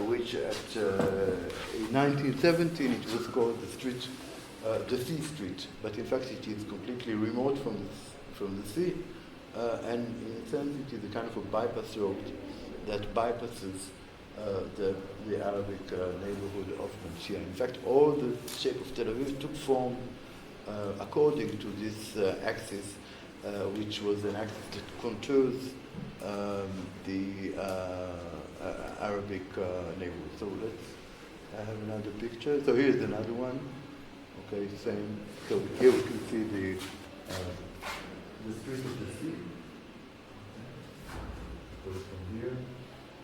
B: which in 1917 it was called the Sea Street, but in fact it is completely remote from the sea, and in a sense it is a kind of a bypass road that bypasses the Arabic neighborhood of Manshia. In fact, all the shape of Tel Aviv took form according to this axis, which was an axis that contours the Arabic neighborhood. So I have another picture. So here's another one. Okay, same. So here we can see the street of the sea. Goes from here,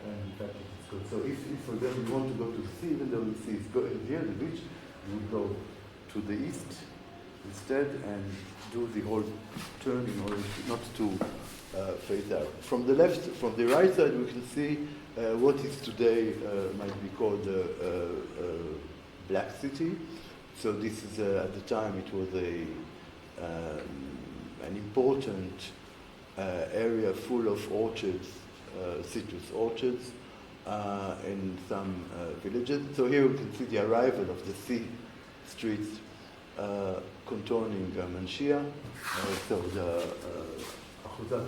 B: and in fact it's good. So if for example you want to go to the sea, even though the sea is here, the beach, you would go to the east instead and do the whole turning, or not to face out. From the right side, we can see what is today might be called the Black City. So this is at the time it was an important area full of orchards, citrus orchards, in some villages. So here we can see the arrival of the sea streets contouring Manshia. So the Tel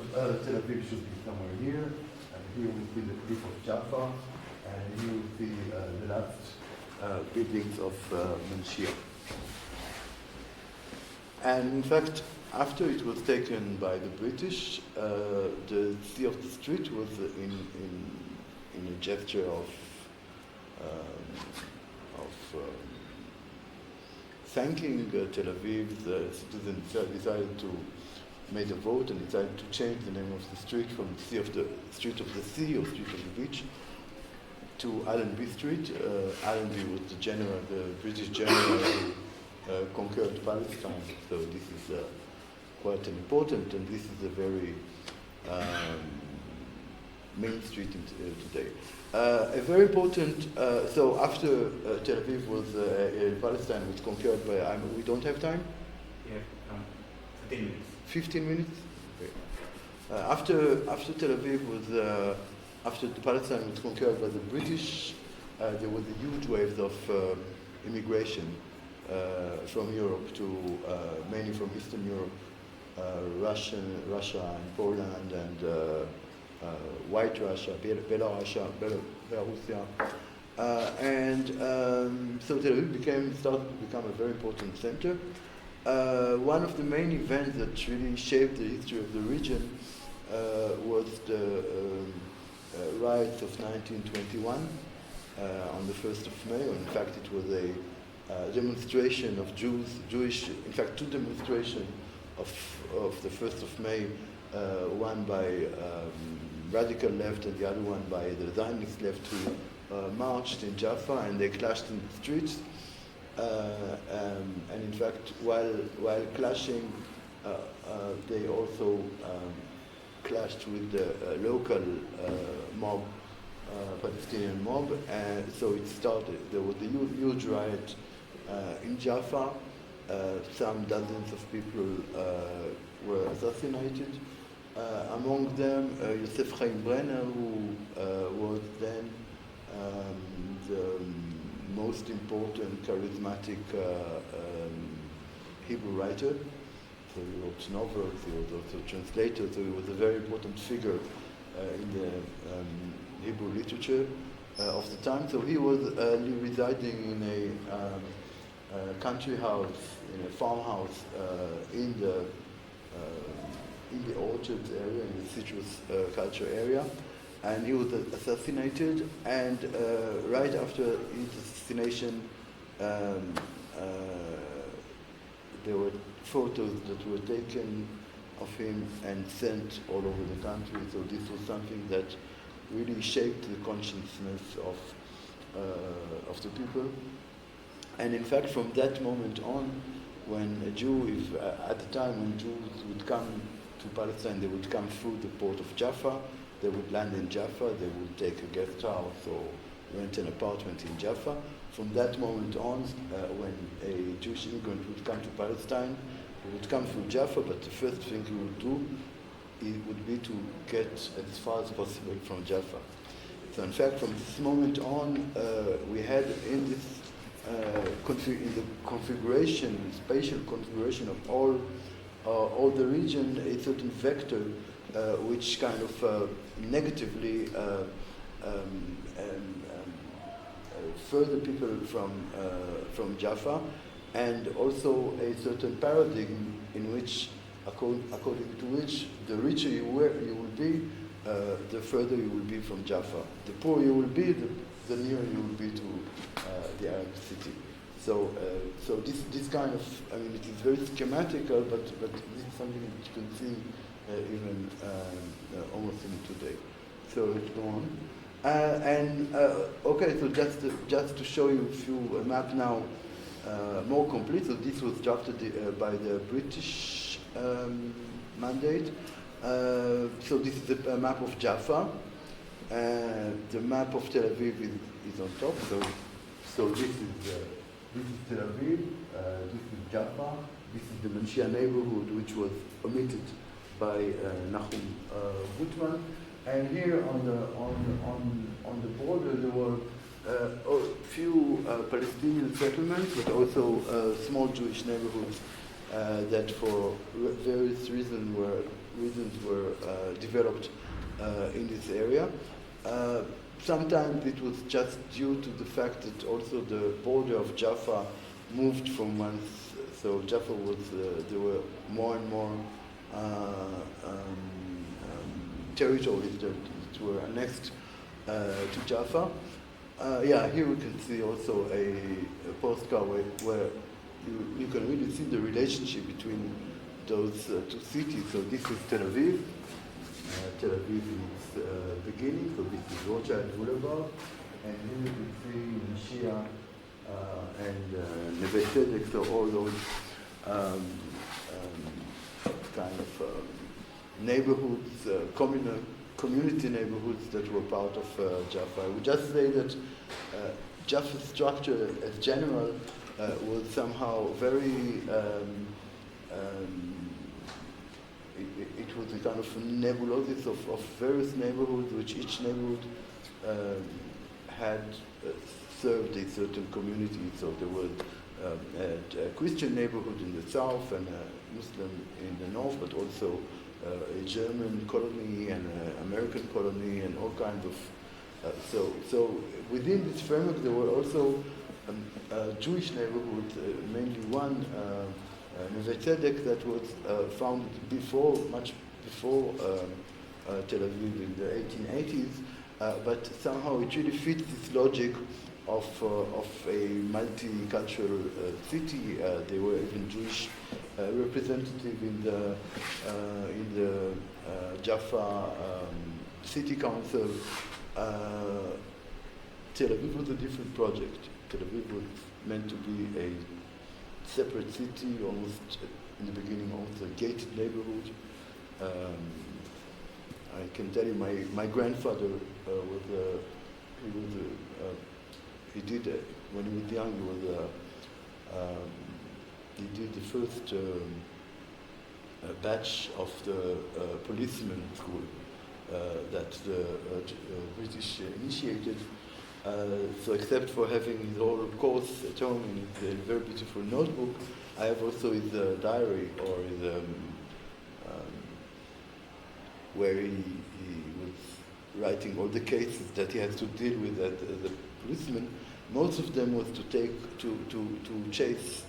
B: Aviv should be somewhere here, and here we see the cliff of Jaffa, and here we see the last buildings of Manshia. And in fact, after it was taken by the British, the Sea of the Street was in a gesture of thanking Tel Aviv. The citizens decided to make a vote and decided to change the name of the street from Street of the Sea or Street of the Beach to Allenby Street. Allenby was the British general who conquered Palestine. So this is quite important, and this is a very main street today. A very important, so after Tel Aviv was, Palestine was conquered by, we don't have time?
A: Yeah, 15 minutes.
B: 15 minutes? Okay. After Tel Aviv was, after Palestine was conquered by the British, there was a huge wave of immigration from Europe to, mainly from Eastern Europe, Russia and Poland and White Russia, Belarusia, so Tel Aviv started to become a very important center. One of the main events that really shaped the history of the region was the riots of 1921 on the 1st of May. In fact, it was a demonstration of Jewish, in fact, two demonstrations of the 1st of May, one by radical left and the other one by the Zionist left, who marched in Jaffa and they clashed in the streets. And in fact, while clashing, they also clashed with the local mob, Palestinian mob. And so it started, there was a huge riot in Jaffa. Some dozens of people were assassinated. Among them, Yosef Chaim Brenner, who was then the most important charismatic Hebrew writer. So he wrote novels, he was also a translator, so he was a very important figure in the Hebrew literature of the time. So he was residing in a country house, in a farmhouse in the orchards area, in the citrus culture area, and he was assassinated. And right after his assassination, there were photos that were taken of him and sent all over the country. So this was something that really shaped the consciousness of the people. And in fact, from that moment on, when a Jew, at the time when Jews would come to Palestine, they would come through the port of Jaffa, they would land in Jaffa, they would take a guest house or rent an apartment in Jaffa. From that moment on, when a Jewish immigrant would come to Palestine, he would come through Jaffa, but the first thing he would do would be to get as far as possible from Jaffa. So in fact, from this moment on, we had in this in the configuration, spatial configuration of all the region, a certain vector which kind of negatively further people from Jaffa, and also a certain paradigm in which, according to which, the richer you will be, the further you will be from Jaffa. The poorer you will be, the nearer you will be to the Arab city. So this kind of, I mean, it is very schematical, but this is something that you can see even almost in today. So let's go on. Okay, so just to show you a map now, more complete. So this was drafted by the British mandate. So this is a map of Jaffa. The map of Tel Aviv is on top. So this is Tel Aviv. This is Jaffa. This is the Manshia neighborhood, which was omitted by Nahum Gutman. And here on the border there were a few Palestinian settlements, but also small Jewish neighborhoods that for various reasons were developed in this area. Sometimes it was just due to the fact that also the border of Jaffa moved from once. So Jaffa was there were more and more territories that were annexed to Jaffa. Here we can see also a postcard where you can really see the relationship between those two cities. So this is Tel Aviv. Tel Aviv in its beginning, so this is Rotbard Boulevard, and here you can see Mashiach and Neve Tzedek, so all those kind of neighborhoods, communal community neighborhoods that were part of Jaffa. I would just say that Jaffa's structure as general was somehow very, it was a kind of nebulosis of various neighborhoods, which each neighborhood had served a certain community. So there was a Christian neighborhood in the south and a Muslim in the north, but also a German colony and an American colony and all kinds of. So within this framework, there were also Jewish neighborhoods, mainly one, Neve Tzedek, that was founded much before Tel Aviv in the 1880s, but somehow it really fits this logic of a multicultural city. There were even Jewish representatives in the Jaffa city council. Tel Aviv was a different project. Tel Aviv was meant to be a separate city, almost in the beginning, almost a gated neighborhood. I can tell you, my grandfather he did when he was young. He did the first batch of the policeman school that the British initiated. So except for having his whole course at home in his very beautiful notebook, I have also his diary or his where he was writing all the cases that he has to deal with as a policeman. Most of them was to chase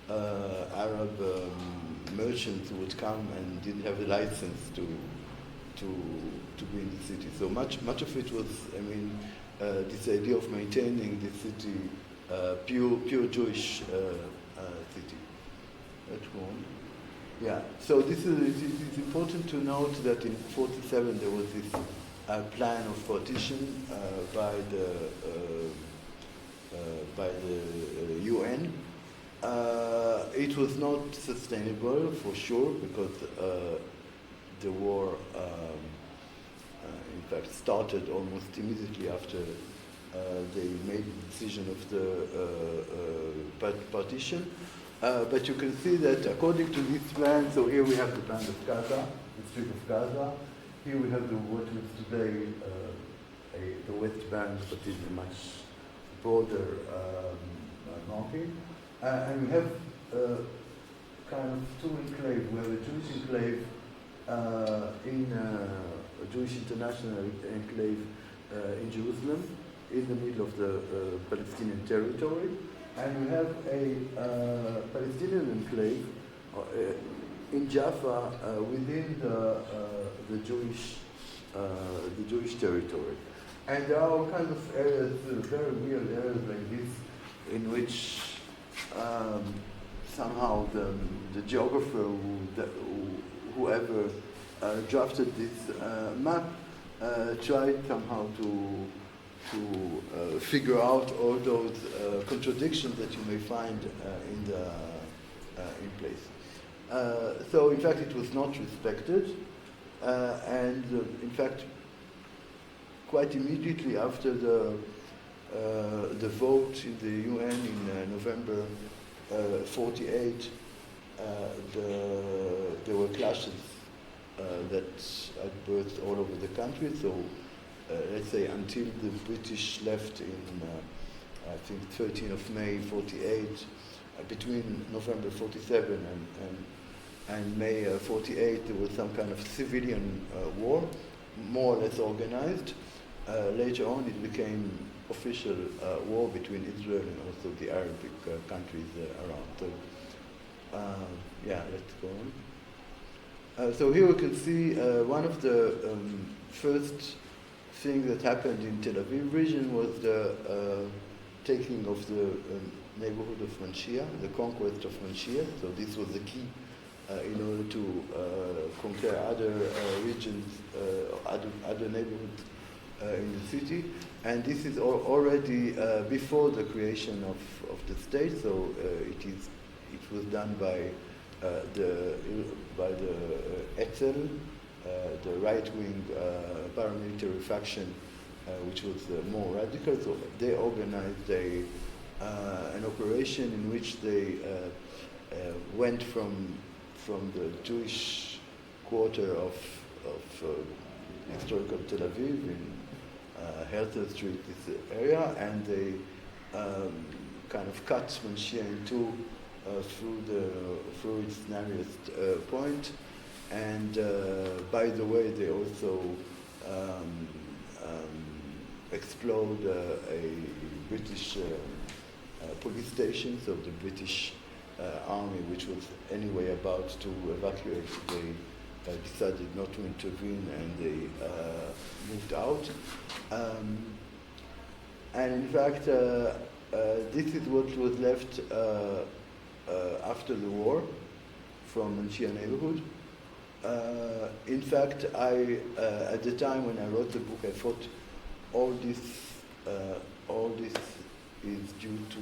B: Arab merchants who would come and didn't have a license to be in the city. So much of it was, this idea of maintaining the city, pure Jewish city. Let's go on. Yeah. So it's important to note that in '47 there was this plan of partition by the UN. It was not sustainable for sure because the war, in fact, started almost immediately after they made the decision of the partition. But you can see that according to this plan, so here we have the plan of Gaza, the Strip of Gaza. Here we have what is today the West Bank, but is a much broader marking. And we have kind of two enclaves. We have a Jewish enclave in a Jewish international enclave in Jerusalem, in the middle of the Palestinian territory. And we have a Palestinian enclave in Jaffa within the Jewish territory. And there are all kinds of areas, very weird areas like this, in which somehow the geographer, whoever drafted this map, tried somehow to figure out all those contradictions that you may find in place. So in fact it was not respected, and in fact quite immediately after the vote in the UN in November '48, there were clashes that had birthed all over the country. So let's say until the British left in I think 13th of May '48, between November '47 and May '48, there was some kind of civilian war, more or less organized. Later on, it became official war between Israel and also the Arabic countries around. So, yeah, let's go on. So here we can see one of the first things that happened in Tel Aviv region was the taking of the neighborhood of Manshia, the conquest of Manshia. So this was the key in order to conquer other regions, other neighborhoods in the city. And this is already before the creation of the state. So it was done by the Etzel the right-wing paramilitary faction, which was more radical. So they organized an operation in which they went from the Jewish quarter of historical Tel Aviv in Herzl Street, this area, and they kind of cut Manshia in two through its narrowest point. And by the way, they also explode a British police station, so the British army, which was anyway about to evacuate, they decided not to intervene, and they moved out. And in fact, this is what was left after the war from Manshia neighborhood. In fact, at the time when I wrote the book, I thought all this is due to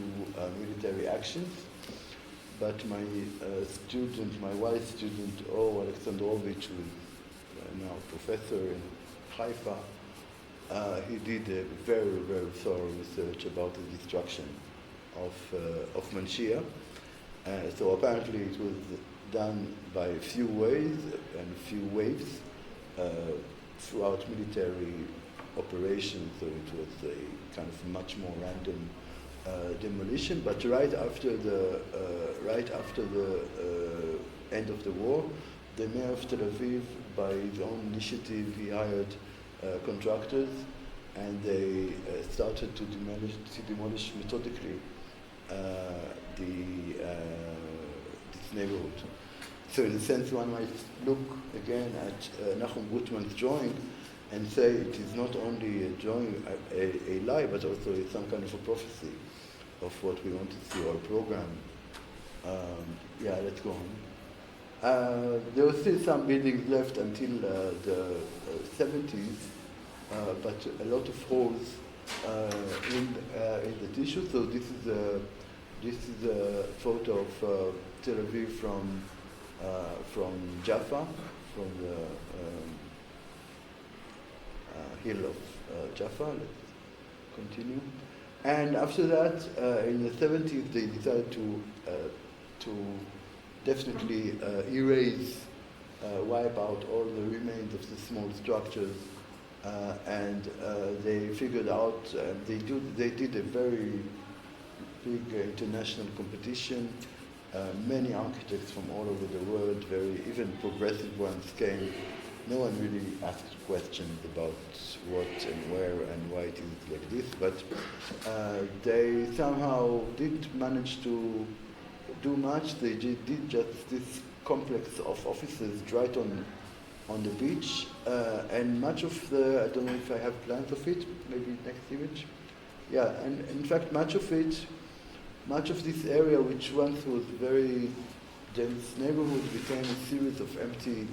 B: military actions. But my wise student, Alexandrovich, who is now a professor in Haifa, he did a very, very thorough research about the destruction of Manshia. So apparently it was done by a few ways and a few waves throughout military operations, so it was a kind of much more random demolition. But right after the end of the war, the mayor of Tel Aviv, by his own initiative, he hired contractors, and they started to demolish methodically this neighborhood. So in a sense, one might look again at Nachum Gutman's drawing and say it is not only a drawing, a lie, but also it's some kind of a prophecy of what we want to see, or a program. Let's go on. There were still some buildings left until the 70s, but a lot of holes in the tissue. So this is a photo of Tel Aviv from Jaffa, from the hill of Jaffa. Let's continue. And after that, in the 70s, they decided to definitely erase, wipe out all the remains of the small structures, and they figured out, they did a very big international competition. Many architects from all over the world, even progressive ones, came. No one really asked questions about what and where and why it is like this, but they somehow didn't manage to do much. They did just this complex of offices right on the beach, and much of I don't know if I have plans of it, maybe next image. Yeah, and in fact much of this area, which once was very dense neighborhood, became a series of empty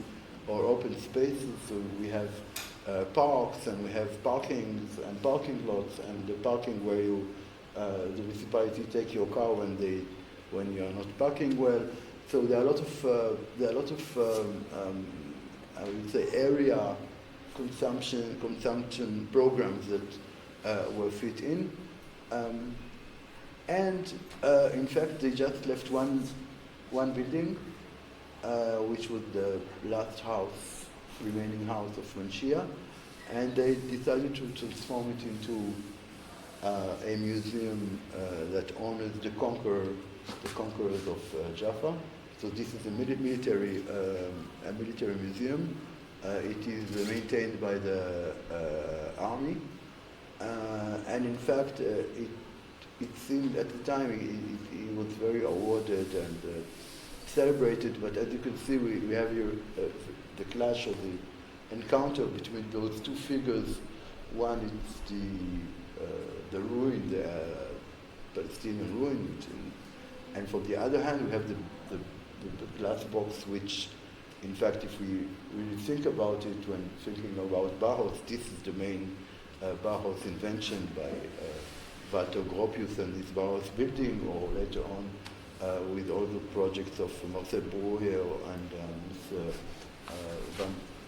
B: or open spaces. So we have parks, and we have parkings and parking lots, and the parking where the municipality take your car when you are not parking well. So there are a lot of I would say area consumption programs that were fit in, and in fact they just left one building, which was the last remaining house of Manshia, and they decided to transform it into a museum that honors the conquerors of Jaffa. So this is a military museum. It is maintained by the army, and in fact, it seemed at the time he was very awarded and celebrated. But as you can see, we have here the clash of the encounter between those two figures. One is the ruin, the Palestinian ruin, and for the other hand, we have the glass box, which, in fact, if we really think about it, when thinking about Bauhaus, this is the main Bauhaus invention by Walter Gropius and this Bauhaus building, or later on with all the projects of Marcel Breuer and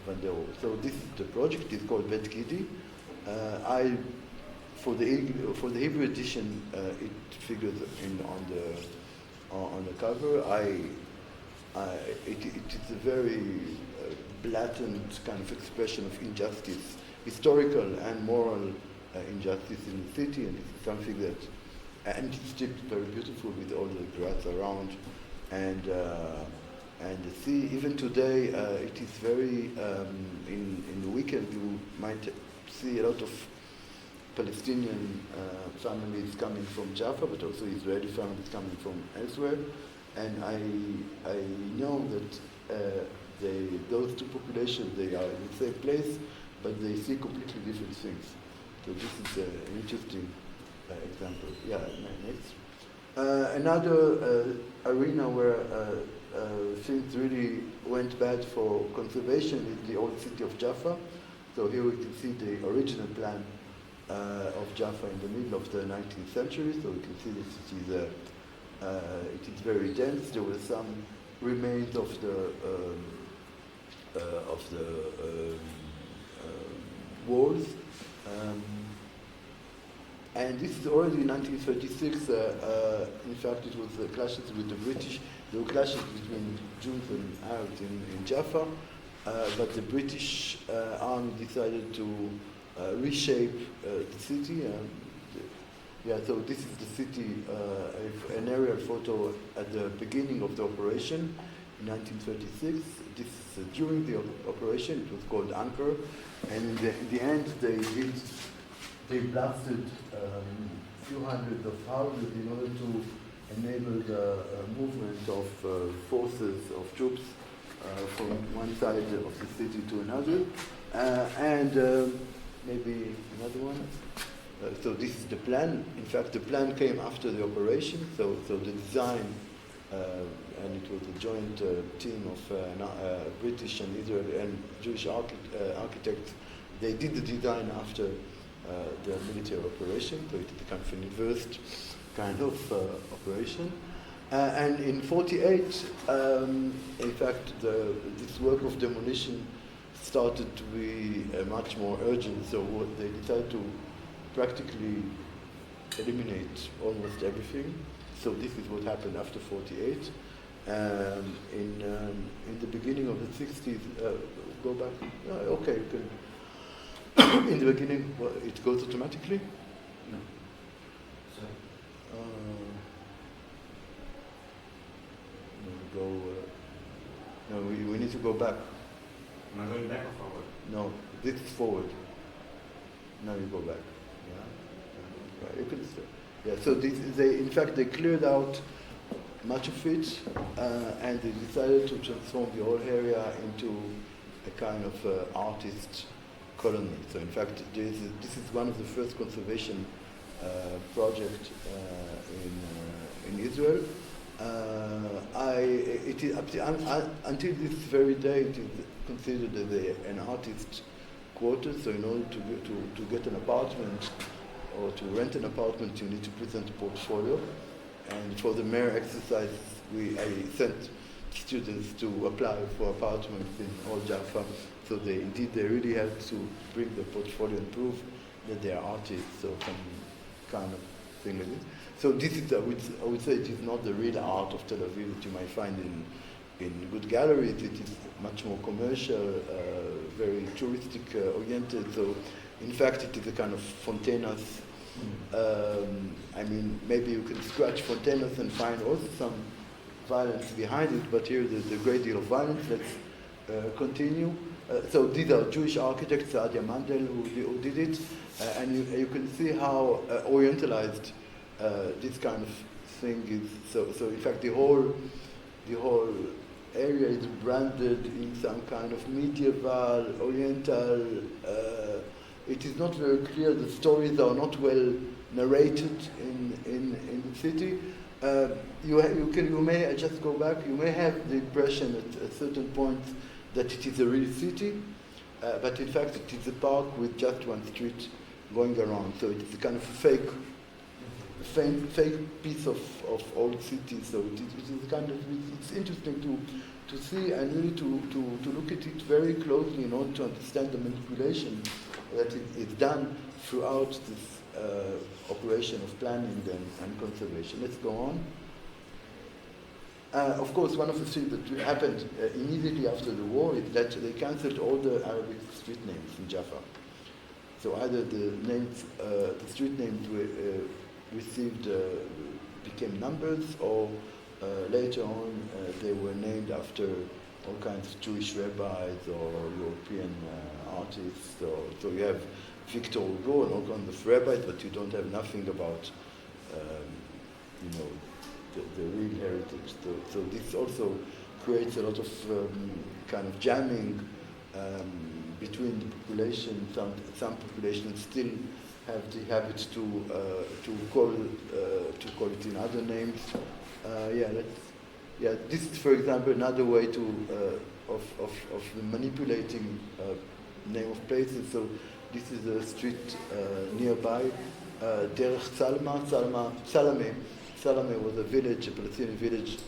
B: van der Rohe. So this is the project. It's called Bet Gidi. For the Hebrew edition, it figures on the cover. It is a very blatant kind of expression of injustice, historical and moral injustice in the city, and it's something that, and it's still very beautiful with all the grass around, and the sea. Even today, it is very. In the weekend, you might see a lot of Palestinian families coming from Jaffa, but also Israeli families coming from elsewhere. And I know that those two populations, they are in the same place, but they see completely different things. So this is an interesting example. Yeah, next. Another arena where things really went bad for conservation is the old city of Jaffa. So here we can see the original plan of Jaffa in the middle of the 19th century. So we can see this it is very dense. There were some remains of the walls, and this is already in 1936. In fact, it was clashes with the British. There were clashes between Jews and Arabs in Jaffa, but the British army decided to reshape the city. Yeah, so this is the city, an aerial photo at the beginning of the operation in 1936. This is during the operation. It was called Anchor, and in the end they blasted a few hundreds of houses in order to enable the movement of forces, of troops from one side of the city to another, and maybe another one. So this is the plan. In fact, the plan came after the operation. So the design, and it was a joint team of British and Israeli and Jewish architects. They did the design after the military operation. So it is a kind of an inversed kind of operation. And in '48, in fact, this work of demolition started to be much more urgent. So what they decided to practically eliminate almost everything. So this is what happened after '48. In the beginning of the '60s, go back. Okay, you can. In the beginning, it goes automatically. No. No, we need to go back.
A: Am I going back or forward?
B: No, this is forward. Now you go back. Yeah, you can see. Yeah. So in fact, they cleared out much of it, and they decided to transform the whole area into a kind of artist colony. So in fact, this is one of the first conservation projects in Israel. Until this very day, it is considered as an artist quarter. So in order to get an apartment or to rent an apartment, you need to present a portfolio. And for the mayor exercise, I sent students to apply for apartments in all Jaffa. So they really have to bring the portfolio and prove that they are artists, so some kind of thing like this. So this is, I would say, it is not the real art of Tel Aviv that you might find in good galleries. It is much more commercial, very touristic oriented. So in fact, it is a kind of Fontenas. I mean, maybe you can scratch Fontenas and find also some violence behind it, but here there's a great deal of violence. Let's continue. So these are Jewish architects, Saadia Mandel, who did it, and you can see how orientalized this kind of thing is. So in fact, the whole area is branded in some kind of medieval, oriental. It is not very clear. The stories are not well narrated in the city. You may just go back. You may have the impression at certain points that it is a real city, but in fact it is a park with just one street going around. So it is a kind of fake piece of old city. So it is kind of, it's interesting to see and really to look at it very closely in order to understand the manipulation that is done throughout this operation of planning and conservation. Let's go on. Of course, one of the things that happened immediately after the war is that they cancelled all the Arabic street names in Jaffa. So either the street names became numbers, or later on they were named after all kinds of Jewish rabbis or European artists. So you have Victor Hugo and all kinds of rabbis, but you don't have nothing about, the real heritage. So this also creates a lot of kind of jamming between the population. Some populations still have the habit to call it in other names. This is, for example, another way of manipulating name of places. So this is a street nearby, Derech Salame. Salame was a village, a Palestinian village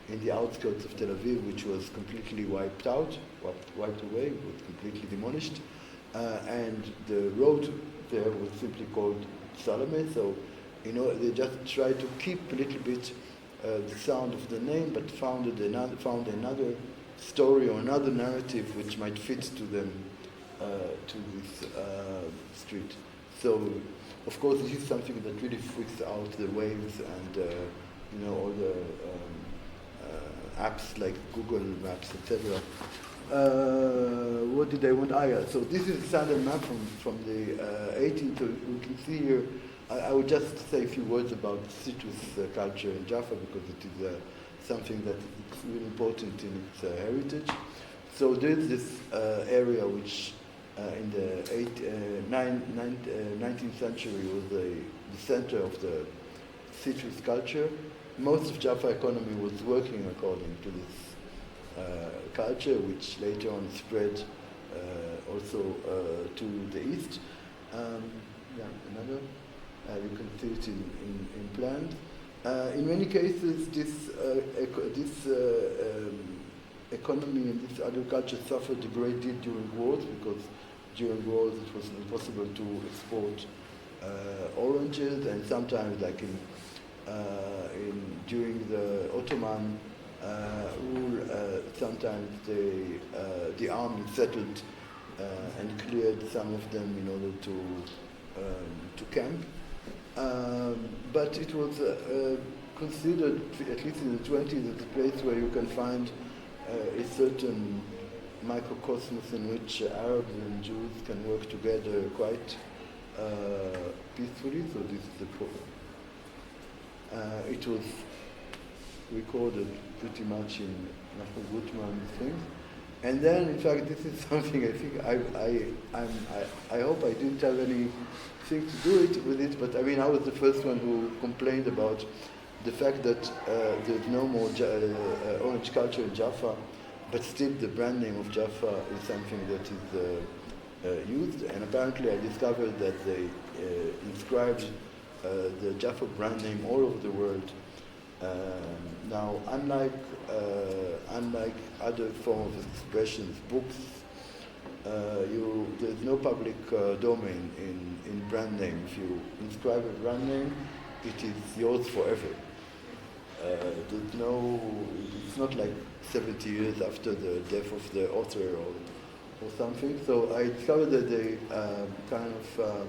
B: in the outskirts of Tel Aviv, which was completely wiped away, was completely demolished, and the road there was simply called Salame. So, they just tried to keep a little bit the sound of the name, but found another story or another narrative which might fit to them, to this street. So, of course, this is something that really freaks out the waves and all the apps like Google Maps, etc. What did I want? So this is a standard map from the 18th. So we can see here. I would just say a few words about citrus culture in Jaffa, because it is something that is really important in its heritage. So there's this area which in the 19th century was the center of the citrus culture. Most of Jaffa economy was working according to this culture, which later on spread also to the east. Another. You can see it in plans. In many cases, this economy and this agriculture suffered a great deal during wars, because during wars it was impossible to export oranges, and sometimes, like during the Ottoman rule, sometimes the army settled and cleared some of them in order to camp. But it was considered, at least in the 20s, as a place where you can find a certain microcosmos in which Arabs and Jews can work together quite peacefully. So this is the problem. It was recorded pretty much in Nachum Gutman's things. And then, in fact, this is something I think I hope I didn't have anything to do with it, but I mean, I was the first one who complained about the fact that there's no more orange culture in Jaffa, but still the brand name of Jaffa is something that is used. And apparently I discovered that they inscribed the Jaffa brand name all over the world. Now, unlike other forms of expressions, books, there's no public domain in brand name. If you inscribe a brand name, it is yours forever. It's not like 70 years after the death of the author or something. So I discovered that they kind of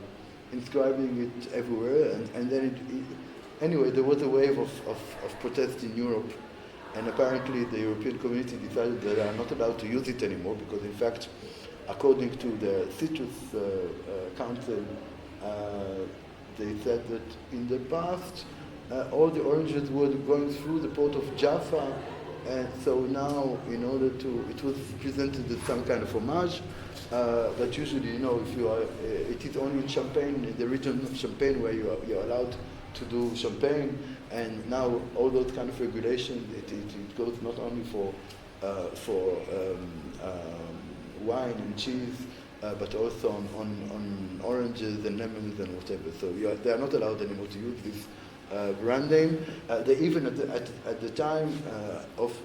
B: inscribing it everywhere, and then anyway, there was a wave of protest in Europe, and apparently the European community decided that they are not allowed to use it anymore, because in fact, according to the Citrus Council, they said that in the past, all the oranges were going through the port of Jaffa, and so now, in order to, it was presented as some kind of homage, but usually, if you are, it is only in Champagne, in the region of Champagne, where you're allowed to do champagne, and now all those kind of regulations, it goes not only for wine and cheese, but also on oranges and lemons and whatever. So they are not allowed anymore to use this brand name. They even at the time of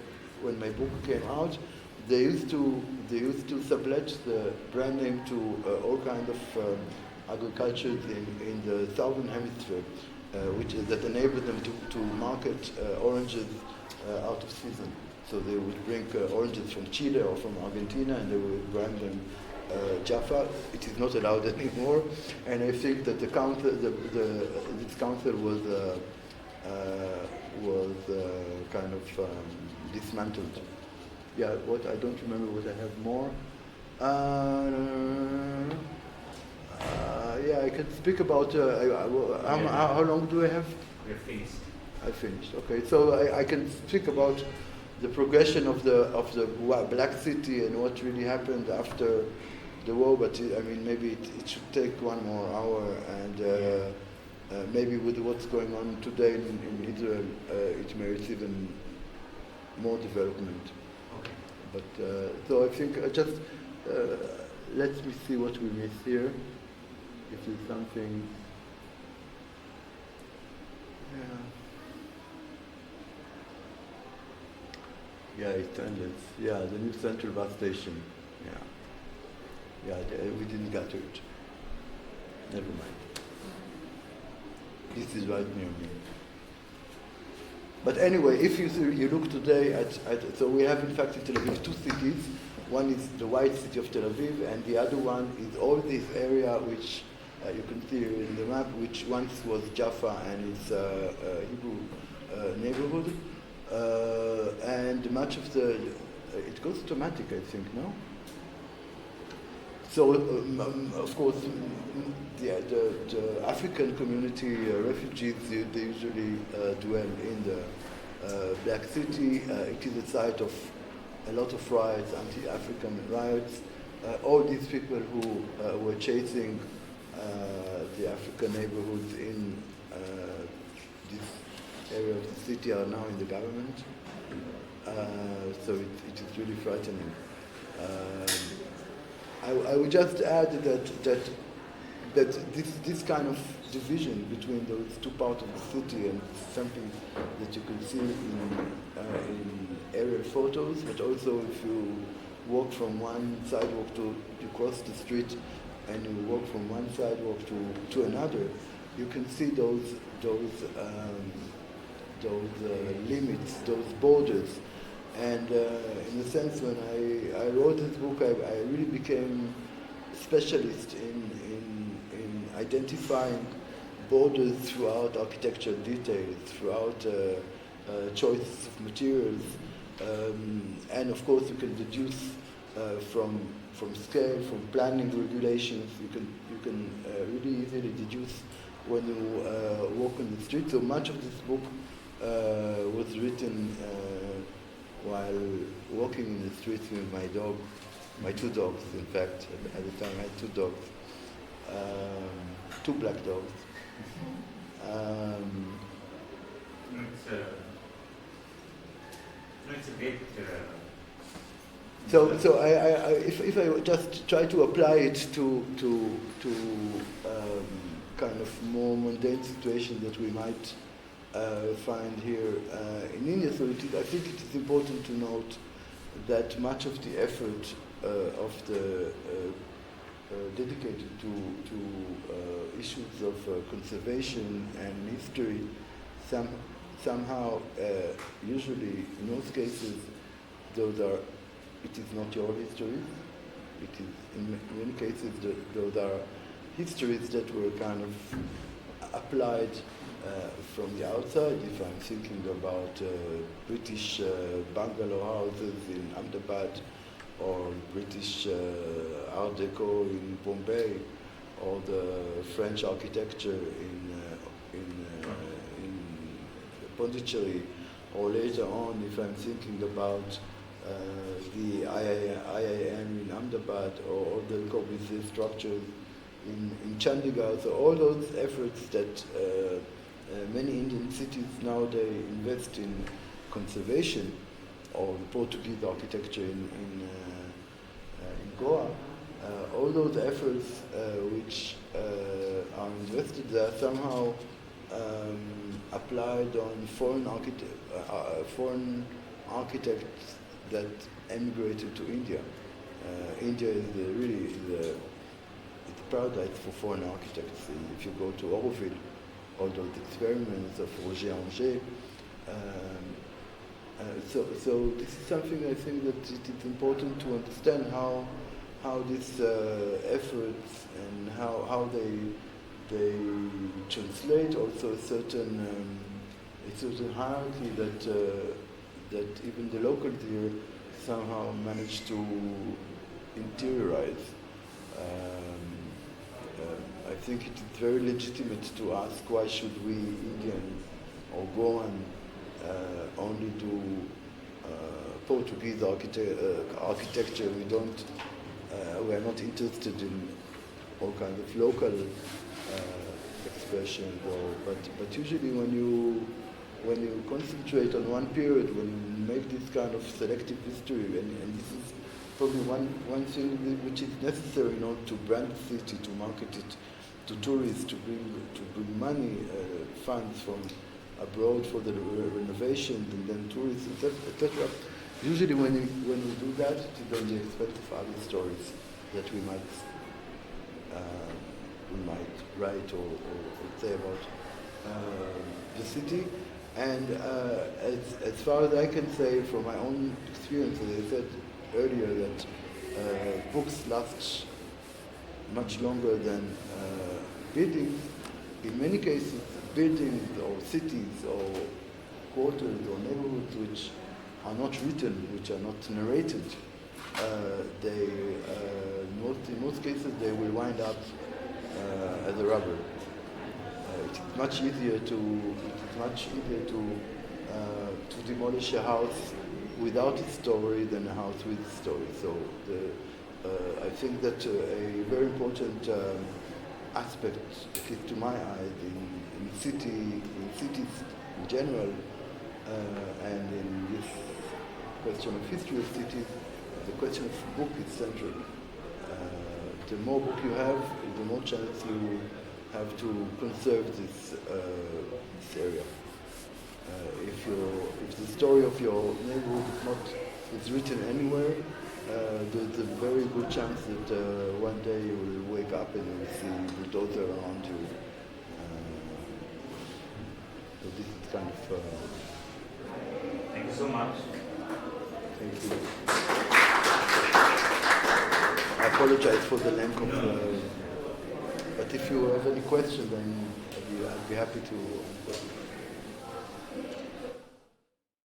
B: when my book came out, they used to sublet the brand name to all kind of agricultures in the southern hemisphere, which is that enabled them to market oranges out of season. So they would bring oranges from Chile or from Argentina, and they would brand them Jaffa. It is not allowed anymore, and I think that the council, this council was kind of dismantled. Yeah, what I don't remember what I have more. Yeah, I can speak about how long do I have?
A: We're finished.
B: I finished. Okay, so I can speak about the progression of the Black City and what really happened after the war. But I mean, maybe it should take one more hour, and maybe with what's going on today in Israel, it merits even more development.
A: Okay.
B: But so I think just let me see what we miss here. If there's something. Yeah, it's endless. Yeah, the new central bus station. Yeah, we didn't get to it. Never mind. This is right near me. But anyway, if you look today at so we have in fact in Tel Aviv two cities. One is the white city of Tel Aviv, and the other one is all this area which you can see here in the map, which once was Jaffa and its Hebrew neighborhood. And much of it goes automatic, I think, no? So, of course, the African community, refugees, they usually dwell in the Black City. It is a site of a lot of riots, anti-African riots. All these people who were chasing the African neighborhoods in this area of the city are now in the government. So it is really frightening. I would just add that this kind of division between those two parts of the city and something that you can see in aerial photos, but also if you walk from one sidewalk you cross the street and you walk from one sidewalk to another, you can see those limits, those borders. And in a sense, when I wrote this book, I really became a specialist in identifying borders throughout architectural details, throughout choices of materials, and of course you can deduce from scale, from planning regulations. You can really easily deduce when you walk on the street. So much of this book was written while walking in the streets with my two dogs, in fact. At the time I had two dogs, two black dogs.
A: It's a bit...
B: So if I just try to apply it to kind of more mundane situations that we might find here in India, so I think it is important to note that much of the effort of the dedicated to issues of conservation and history somehow, usually in most cases, it is not your history. It is in many cases those are histories that were kind of applied from the outside. If I'm thinking about British bungalow houses in Ahmedabad, or British Art Deco in Bombay, or the French architecture in Pondicherry, or later on, if I'm thinking about the IIM in Ahmedabad, or all the Corbusier structures in Chandigarh. So all those efforts that many Indian cities nowadays invest in conservation, or the Portuguese architecture in Goa, all those efforts which are invested there somehow applied on foreign architects that emigrated to India. India is really it's paradise for foreign architects. If you go to Auroville, all those experiments of Roger Angers. So this is something I think that it is important to understand how these efforts and how they translate also a certain hierarchy that even the locals here somehow manage to interiorize. I think it is very legitimate to ask why should we Indian or Goan only do Portuguese architecture. We are not interested in all kinds of local expressions. But usually when you concentrate on one period, when you make this kind of selective history, and this is probably one thing which is necessary, to brand the city, to market it to tourists, to bring money, funds from abroad for the renovations, and then tourists, etc. Usually when we do that, it is on the expense of other stories that we might write or say about the city. And as far as I can say from my own experience, as I said earlier, that books last much longer than buildings. In many cases, buildings or cities or quarters or neighborhoods which are not written, which are not narrated, in most cases they will wind up as a rubber. It's much easier to demolish a house without a story than a house with a story. So I think that a very important aspect, at least to my eyes, in cities in general, and in this question of history of cities, the question of book is central. The more book you have, the more chance you have to conserve this area. If the story of your neighborhood is written anywhere, there's a very good chance that one day you will wake up and you will see bulldozer around you. So this is kind of.
A: Thank you so much.
B: Thank you. I apologize for the length of. But if you have any questions, then I'd be happy to answer.